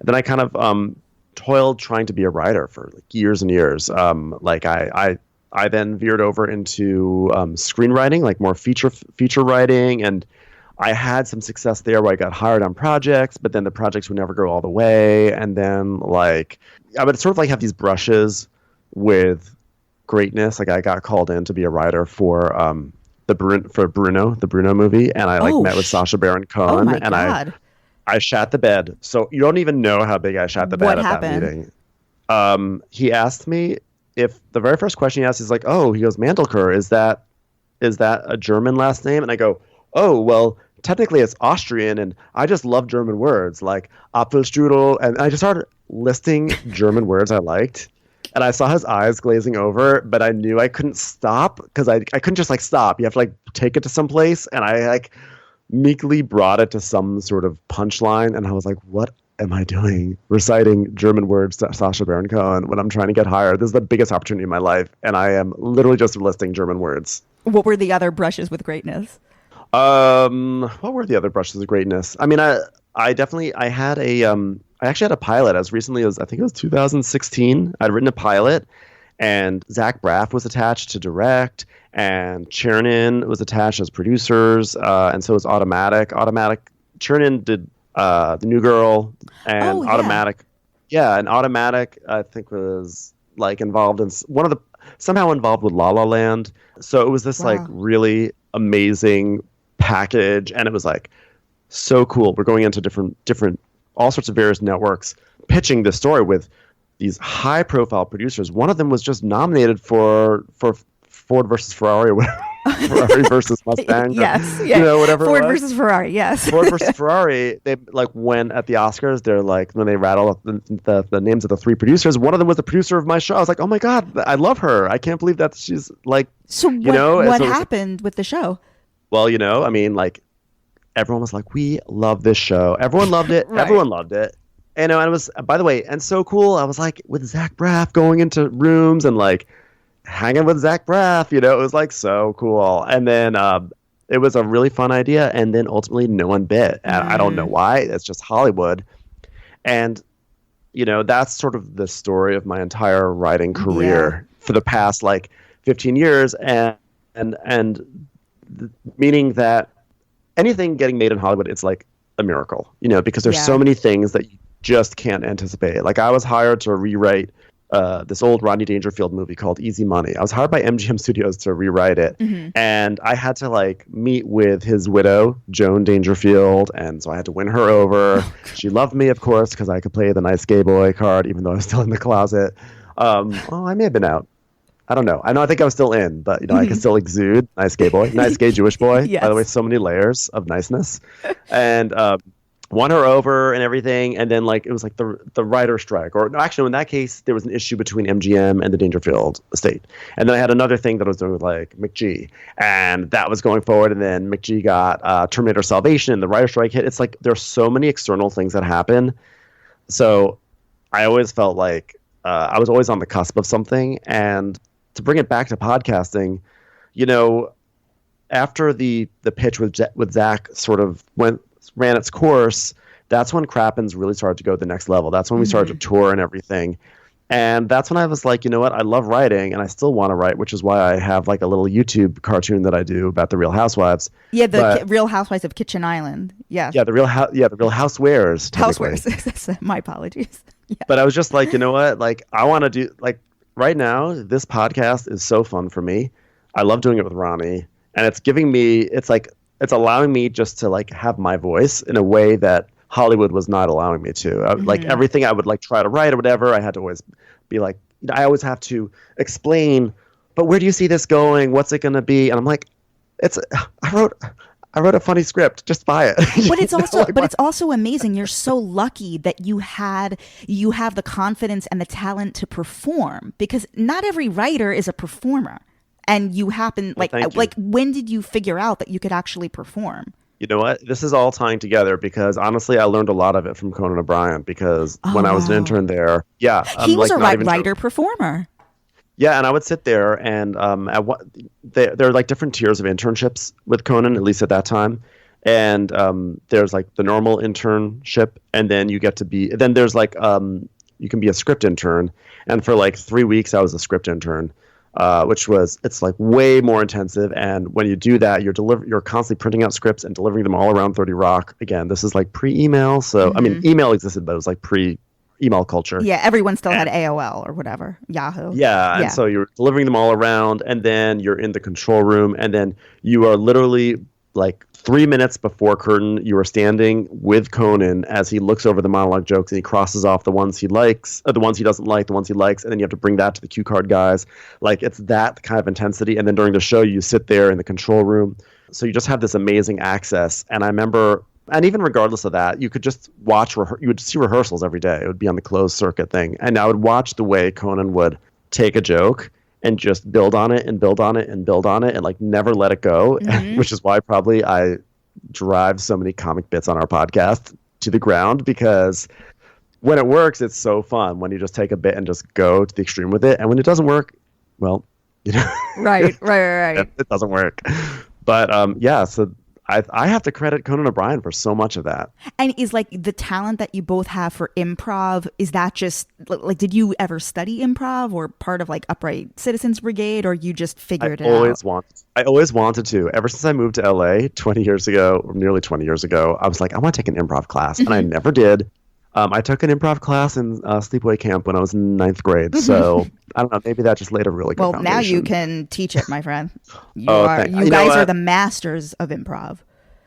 then I kind of toiled trying to be a writer for like years and years. Like I then veered over into screenwriting, like more feature writing, and I had some success there where I got hired on projects, but then the projects would never go all the way. And then like I would sort of like have these brushes with greatness. Like I got called in to be a writer for Bruno, the Bruno movie, and I met with Sacha Baron Cohen. Oh my and God. I shat the bed. So you don't even know how big I shat the bed at that meeting. He asked me if the very first question he asked is like, "Oh," he goes, "Mandelker, is that a German last name?" And I go, "Oh, well, technically it's Austrian, and I just love German words like Apfelstrudel." And I just started listing German words I liked. And I saw his eyes glazing over, but I knew I couldn't stop because I couldn't just like stop. You have to like take it to some place, and I like meekly brought it to some sort of punchline, and I was like, what am I doing reciting German words to Sacha Baron Cohen when I'm trying to get hired? This is the biggest opportunity in my life, and I am literally just listing German words. What were the other brushes with greatness? What were the other brushes of greatness? I mean, I actually had a pilot as recently as I think it was 2016. I'd written a pilot, and Zach Braff was attached to direct, and Chernin was attached as producers, and so was Automatic. Chernin did The New Girl, and Automatic. Yeah, and Automatic I think was like involved in somehow involved with La La Land. So it was this like really amazing package, and it was like so cool. We're going into different all sorts of various networks pitching this story with these high profile producers. One of them was just nominated for Ford versus Ferrari or whatever. Ferrari versus Mustang. Yes. You know, whatever. Ford versus Ferrari. Yes. Ford versus Ferrari. They like when at the Oscars, they're like, when they rattle up the names of the three producers, one of them was the producer of my show. I was like, oh my God, I love her. I can't believe that she's like, so what happened with the show? Well, I mean, like everyone was like, we love this show. Everyone loved it. Right. Everyone loved it. And it was, by the way, and so cool. I was like with Zach Braff going into rooms and like hanging with Zach Braff, it was like so cool. And then it was a really fun idea. And then ultimately no one bit. And I don't know why. It's just Hollywood. And, that's sort of the story of my entire writing career for the past like 15 years. And meaning that anything getting made in Hollywood, it's like a miracle, because there's so many things that you just can't anticipate. Like I was hired to rewrite this old Rodney Dangerfield movie called Easy Money. I was hired by MGM Studios to rewrite it, and I had to like meet with his widow, Joan Dangerfield, and so I had to win her over. She loved me, of course, because I could play the nice gay boy card, even though I was still in the closet. Well, I may have been out. I don't know. I think I was still in, but I could still exude nice gay boy, nice gay Jewish boy. Yes. By the way, so many layers of niceness, and won her over and everything. And then like it was like the writer strike, or no, actually in that case there was an issue between MGM and the Dangerfield estate. And then I had another thing that I was doing with like McG, and that was going forward. And then McG got Terminator Salvation, and the writer strike hit. It's like there's so many external things that happen. So I always felt like I was always on the cusp of something. And to bring it back to podcasting, after the pitch with Zach sort of ran its course, that's when Crappens really started to go to the next level. That's when we started to tour and everything. And that's when I was like, you know what? I love writing and I still want to write, which is why I have like a little YouTube cartoon that I do about the Real Housewives. Yeah, the Real Housewives of Kitchen Island. Yeah. Yeah, the Real Housewares. Housewares. My apologies. Yeah. But I was just like, you know what? Like I want to do like right now, this podcast is so fun for me. I love doing it with Ronnie, and it's giving me, it's allowing me just to like have my voice in a way that Hollywood was not allowing me to. Like everything I would like try to write or whatever, I had to always be like, I always have to explain, but where do you see this going? What's it going to be? And I'm like, I wrote a funny script, just buy it. But it's also amazing. You're so lucky that you have the confidence and the talent to perform, because not every writer is a performer. And you happen like when did you figure out that you could actually perform? You know what? This is all tying together because honestly, I learned a lot of it from Conan O'Brien because when I was an intern there, he was a writer performer. Yeah, and I would sit there and there are like different tiers of internships with Conan, at least at that time. And there's like the normal internship, and then there's like you can be a script intern. And for like 3 weeks, I was a script intern. It's like way more intensive. And when you do that, you're constantly printing out scripts and delivering them all around 30 Rock. Again, this is like pre-email. So, I mean, email existed, but it was like pre-email culture. Yeah, everyone still had AOL or whatever, Yahoo. Yeah, and so you're delivering them all around, and then you're in the control room, and then you are literally like 3 minutes before curtain, you are standing with Conan as he looks over the monologue jokes and he crosses off the ones he likes, the ones he doesn't like, the ones he likes, and then you have to bring that to the cue card guys. Like it's that kind of intensity. And then during the show, you sit there in the control room. So you just have this amazing access. And I remember, and even regardless of that, you could just watch, you would see rehearsals every day. It would be on the closed circuit thing. And I would watch the way Conan would take a joke and just build on it and build on it and build on it and like never let it go, which is why probably I drive so many comic bits on our podcast to the ground, because when it works, it's so fun when you just take a bit and just go to the extreme with it. And when it doesn't work, well, Right. It doesn't work. But so I have to credit Conan O'Brien for so much of that. And is like the talent that you both have for improv, is that just like, did you ever study improv or part of like Upright Citizens Brigade, or you just figured it out? I always wanted to. Ever since I moved to LA 20 years ago, or nearly 20 years ago, I was like, I want to take an improv class. And I never did. I took an improv class in sleepaway camp when I was in 9th grade. So I don't know, maybe that just laid a really good foundation. Now you can teach it, my friend. You guys are the masters of improv.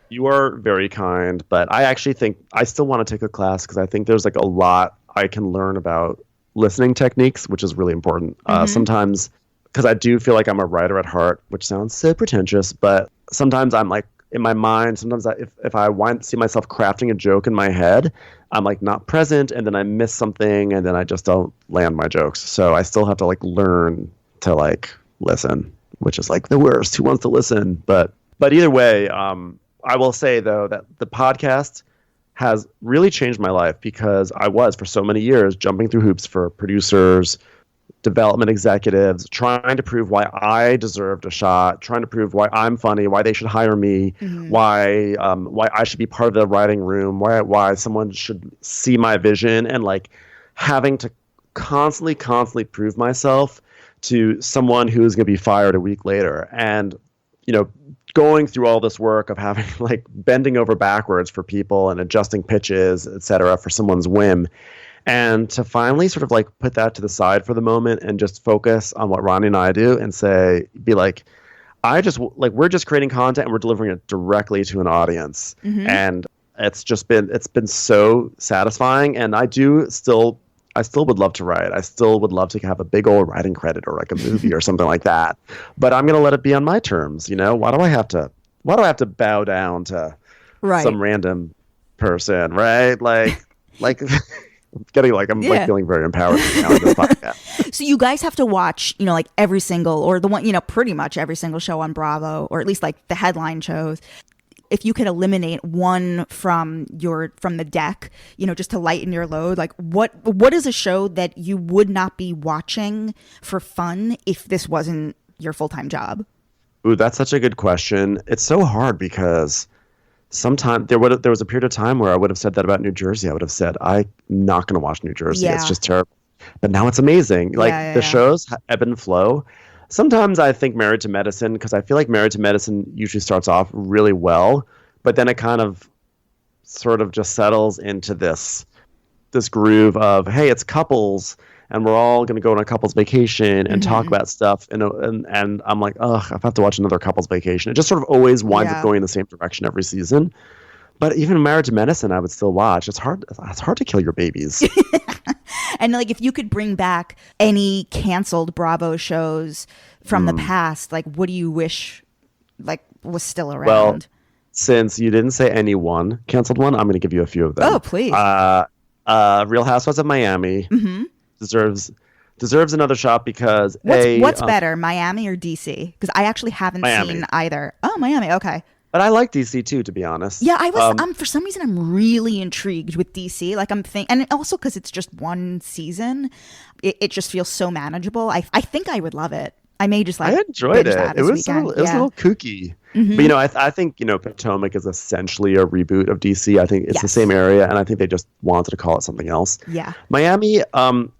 You are very kind, but I actually think I still want to take a class because I think there's like a lot I can learn about listening techniques, which is really important. Sometimes, because I do feel like I'm a writer at heart, which sounds so pretentious, but sometimes I'm like in my mind, sometimes if I see myself crafting a joke in my head, I'm like not present, and then I miss something, and then I just don't land my jokes. So I still have to like learn to like listen, which is like the worst. Who wants to listen? But either way, I will say though that the podcast has really changed my life, because I was for so many years jumping through hoops for producers, development executives, trying to prove why I deserved a shot, trying to prove why I'm funny, why they should hire me, why I should be part of the writing room, why someone should see my vision, and like having to constantly prove myself to someone who is going to be fired a week later. And, going through all this work of having like bending over backwards for people and adjusting pitches, et cetera, for someone's whim. And to finally sort of like put that to the side for the moment and just focus on what Ronnie and I do and be like, we're just creating content and we're delivering it directly to an audience. And it's been so satisfying. And I still would love to write. I still would love to have a big old writing credit or like a movie or something like that. But I'm going to let it be on my terms. Why do I have to bow down to some random person, right? Like I'm feeling very empowered now in this podcast. So you guys have to watch, like every single, or the one, pretty much every single show on Bravo, or at least like the headline shows. If you could eliminate one from the deck, just to lighten your load, like what is a show that you would not be watching for fun if this wasn't your full-time job? Ooh, that's such a good question. It's so hard because sometimes there was a period of time where I would have said that about New Jersey. I would have said, I'm not going to watch New Jersey. Yeah. It's just terrible. But now it's amazing. The shows ebb and flow. Sometimes I think Married to Medicine, because I feel like Married to Medicine usually starts off really well, but then it kind of sort of just settles into this groove of, hey, it's couples, and we're all going to go on a couples vacation and talk about stuff. And I'm like, ugh, I have to watch another couples vacation. It just sort of always winds up going in the same direction every season. But even Married to Medicine, I would still watch. It's hard to kill your babies. And like, if you could bring back any canceled Bravo shows from the past, like, what do you wish like was still around? Well, since you didn't say any one canceled one, I'm going to give you a few of them. Oh, please. Real Housewives of Miami deserves another shot because what's better, Miami or DC? Because I actually haven't seen either. Oh, Miami. Okay. But I like DC too, to be honest. Yeah, I was. For some reason, I'm really intrigued with DC. Like and also because it's just one season, it just feels so manageable. I think I would love it. I may just I enjoyed it. It was a little kooky. But I think Potomac is essentially a reboot of DC. I think it's the same area, and I think they just wanted to call it something else. Yeah. Miami,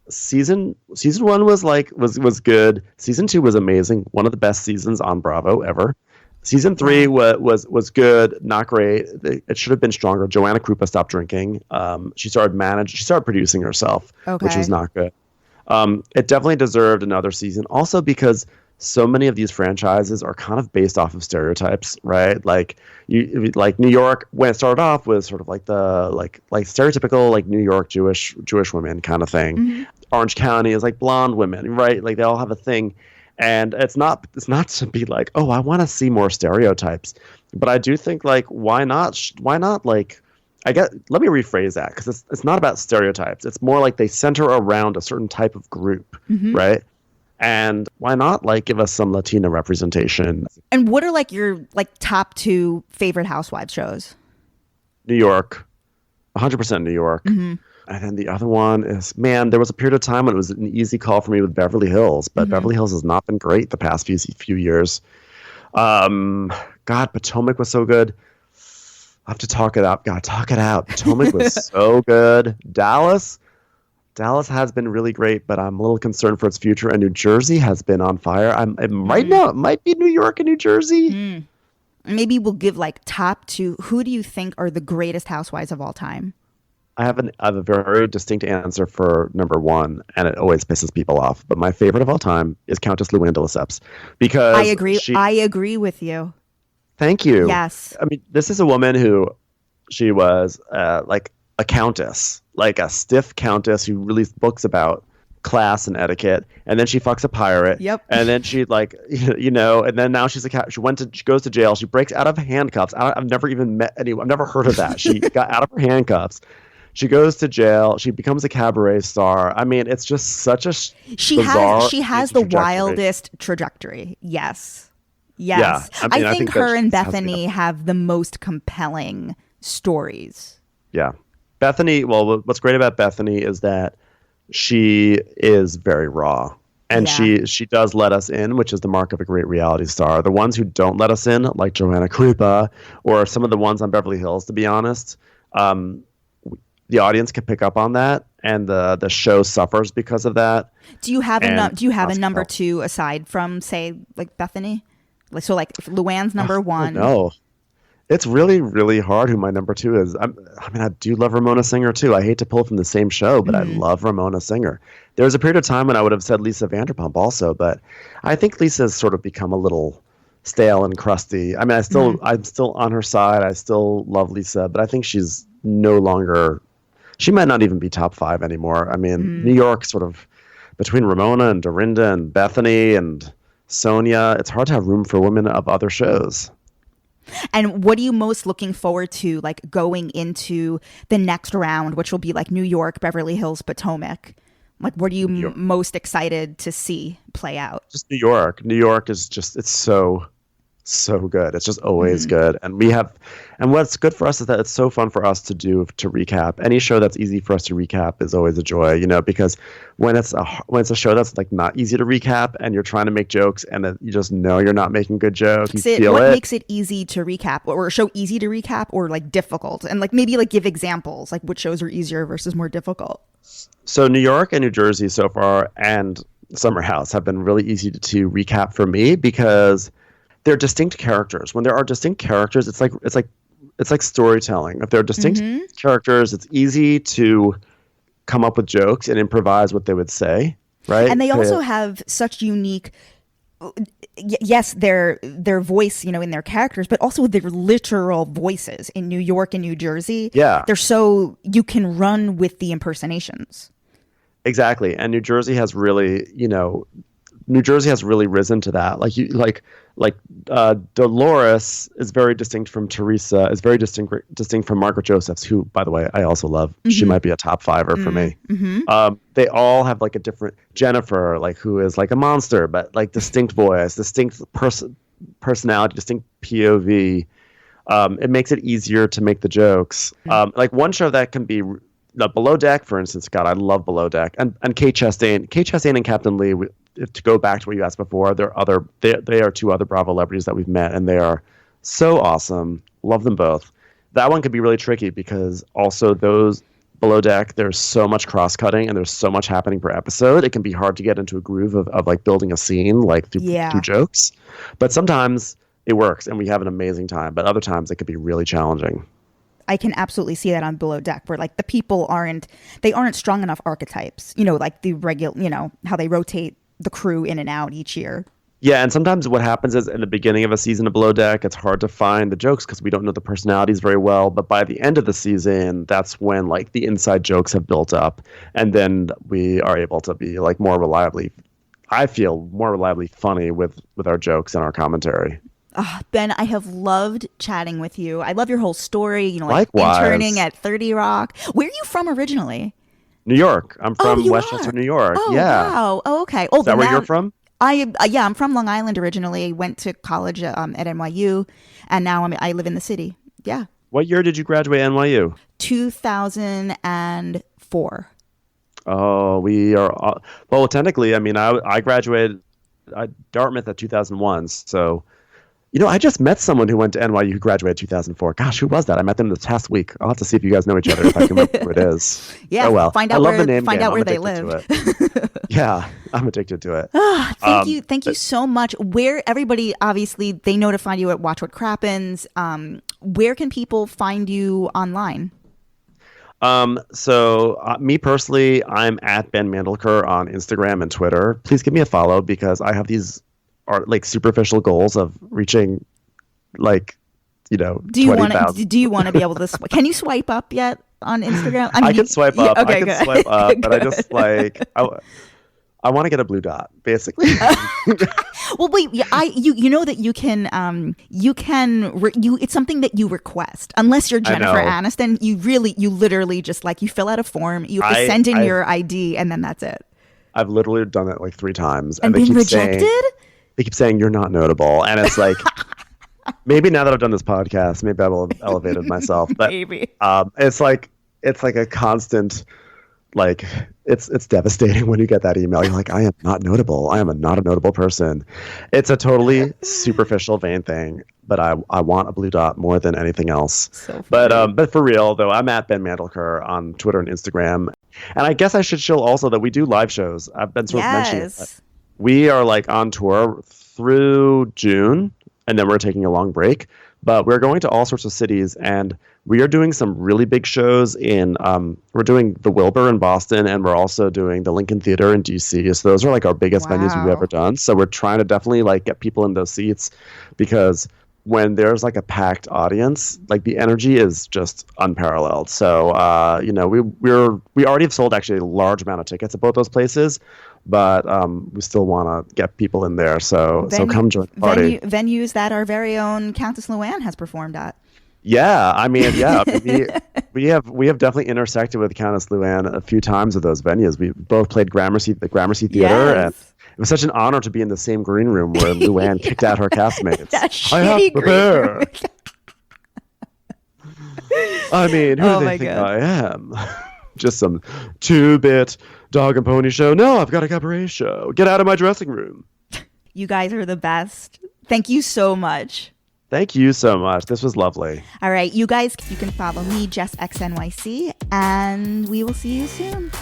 season one was good. Season 2 was amazing. One of the best seasons on Bravo ever. Season 3 was good, not great. It should have been stronger. Joanna Krupa stopped drinking. She started producing herself, which was not good. It definitely deserved another season. Also because so many of these franchises are kind of based off of stereotypes, right? Like New York, when it started off, was sort of like the like stereotypical like New York Jewish women kind of thing. Orange County is like blonde women, right? Like they all have a thing. And it's not to be like, oh, I want to see more stereotypes, but I do think like why not like let me rephrase that, because it's not about stereotypes. It's more like they center around a certain type of group, right? And why not like give us some Latino representation? And what are like your like top 2 favorite Housewives shows? New York, 100% New York. And then the other one is, there was a period of time when it was an easy call for me with Beverly Hills, but Beverly Hills has not been great the past few years. God, Potomac was so good. I have to talk it out. God, talk it out. Potomac was so good. Dallas has been really great, but I'm a little concerned for its future. And New Jersey has been on fire. Right now, it might be New York and New Jersey. Maybe we'll give like top 2. Who do you think are the greatest housewives of all time? I have a very distinct answer for number 1, and it always pisses people off. But my favorite of all time is Countess LeeAnne Locken, because I agree with you. Thank you. Yes. I mean, this is a woman who she was like a countess, like a stiff countess who released books about class and etiquette, and then she fucks a pirate. Yep. And then she and then now she goes to jail. She breaks out of handcuffs. I've never even met anyone. I've never heard of that. She got out of her handcuffs. She goes to jail. She becomes a cabaret star. I mean, it's just such a bizarre. She has the wildest trajectory. Yes. Yeah. I think her and Bethany have the most compelling stories. Yeah. Bethany. Well, what's great about Bethany is that she is very raw, and she does let us in, which is the mark of a great reality star. The ones who don't let us in, like Joanna Krupa or some of the ones on Beverly Hills, to be honest. The audience can pick up on that, and the show suffers because of that. Do you have a number 2 aside from, say, like Bethany? Like, so like if LeeAnne's number 1. No, It's really, really hard who my number two is. I do love Ramona Singer too. I hate to pull from the same show, but I love Ramona Singer. There was a period of time when I would have said Lisa Vanderpump also, but I think Lisa's sort of become a little stale and crusty. I mean, I'm still on her side. I still love Lisa, but I think she's no longer. She might not even be top five anymore. I mean, New York sort of between Ramona and Dorinda and Bethany and Sonia. It's hard to have room for women of other shows. And what are you most looking forward to, like going into the next round, which will be like New York, Beverly Hills, Potomac? Like, what are you most excited to see play out? Just New York. New York is just, it's so good. It's just always good. And what's good for us is that it's so fun for us to recap. Any show that's easy for us to recap is always a joy, because when it's a show that's like not easy to recap and you're trying to make jokes and that you just know you're not making good jokes, what makes it easy to recap, or a show easy to recap, or like difficult? And like maybe like give examples, like which shows are easier versus more difficult. So New York and New Jersey so far and Summer House have been really easy to recap for me because they're distinct characters. When there are distinct characters, it's like storytelling. If there are distinct characters, it's easy to come up with jokes and improvise what they would say, right? And they also have such unique, yes, their voice, in their characters, but also their literal voices in New York and New Jersey. Yeah, they're so you can run with the impersonations. Exactly, and New Jersey has really, risen to that. Dolores is very distinct from Teresa, is very distinct from Margaret Josephs, who, by the way, I also love. She might be a top fiver for me. They all have like a different Jennifer, like who is like a monster, but like distinct voice, distinct personality, distinct POV. It makes it easier to make the jokes. Like one show that can be Below Deck, for instance. God, I love Below Deck, and Kate Chastain and Captain Lee. To go back to what you asked before, they are two other Bravo celebrities that we've met, and they are so awesome. Love them both. That one could be really tricky because also those Below Deck, there's so much cross-cutting and there's so much happening per episode. It can be hard to get into a groove of like building a scene like through jokes. But sometimes it works and we have an amazing time. But other times it could be really challenging. I can absolutely see that on Below Deck, where like the people aren't strong enough archetypes, like the regular, how they rotate the crew in and out each year. Yeah, and sometimes what happens is in the beginning of a season of Below Deck, it's hard to find the jokes because we don't know the personalities very well. But by the end of the season, that's when like the inside jokes have built up, and then we are able to be like more reliably funny with our jokes and our commentary. Ben, I have loved chatting with you. I love your whole story. Likewise. Interning at 30 Rock. Where are you from originally? New York. I'm from Westchester, New York. Oh, yeah. Wow. Oh, okay. Oh, is that where you're from? I'm from Long Island originally. Went to college at NYU, and now I live in the city. Yeah. What year did you graduate NYU? 2004. Oh, we are. Well, technically, I mean, I graduated Dartmouth at 2001. So, I just met someone who went to NYU who graduated 2004. Gosh, who was that? I met them this past week. I'll have to see if you guys know each other, if I can remember who it is. Yeah, oh, well. Find out where they live. Yeah, I'm addicted to it. Thank you so much. Where everybody, obviously, they know to find you at Watch What Crappens. Where can people find you online? Me personally, I'm at Ben Mandelker on Instagram and Twitter. Please give me a follow because I have these like superficial goals of reaching like, do you want to be able to can you swipe up yet on Instagram? I can swipe up. Okay, I can swipe up, but I just like I want to get a blue dot, basically. Well, wait, you know that you can it's something that you request. Unless you're Jennifer Aniston, you literally just like you fill out a form, you have to send in your ID, and then that's it. I've literally done it like 3 times, and been rejected. They keep saying you're not notable, and it's like maybe now that I've done this podcast, maybe I will have elevated myself. But maybe it's like a constant. Like it's devastating when you get that email. You're like, I am not notable. I am not a notable person. It's a totally superficial, vain thing, but I want a blue dot more than anything else. So but for real though, I'm at Ben Mandelker on Twitter and Instagram, and I guess I should show also that we do live shows. I've been sort of mentioning it. We are like on tour through June, and then we're taking a long break. But we're going to all sorts of cities, and we are doing some really big shows in, we're doing the Wilbur in Boston, and we're also doing the Lincoln Theater in DC. So those are like our biggest venues we've ever done. So we're trying to definitely like get people in those seats, because when there's like a packed audience, like the energy is just unparalleled. So, we already have sold actually a large amount of tickets at both those places, but we still want to get people in there. So come join the party. Venues that our very own Countess LeeAnne has performed at. Yeah, I mean, yeah, we have definitely intersected with Countess LeeAnne a few times at those venues. We both played the Gramercy Theater, and it was such an honor to be in the same green room where LeeAnne kicked out her castmates. I have to prepare. I mean, who do they think I am? Just some 2-bit dog and pony show. No, I've got a cabaret show. Get out of my dressing room. You guys are the best. Thank you so much. Thank you so much. This was lovely. All right, you guys, you can follow me, Jess XNYC, and we will see you soon.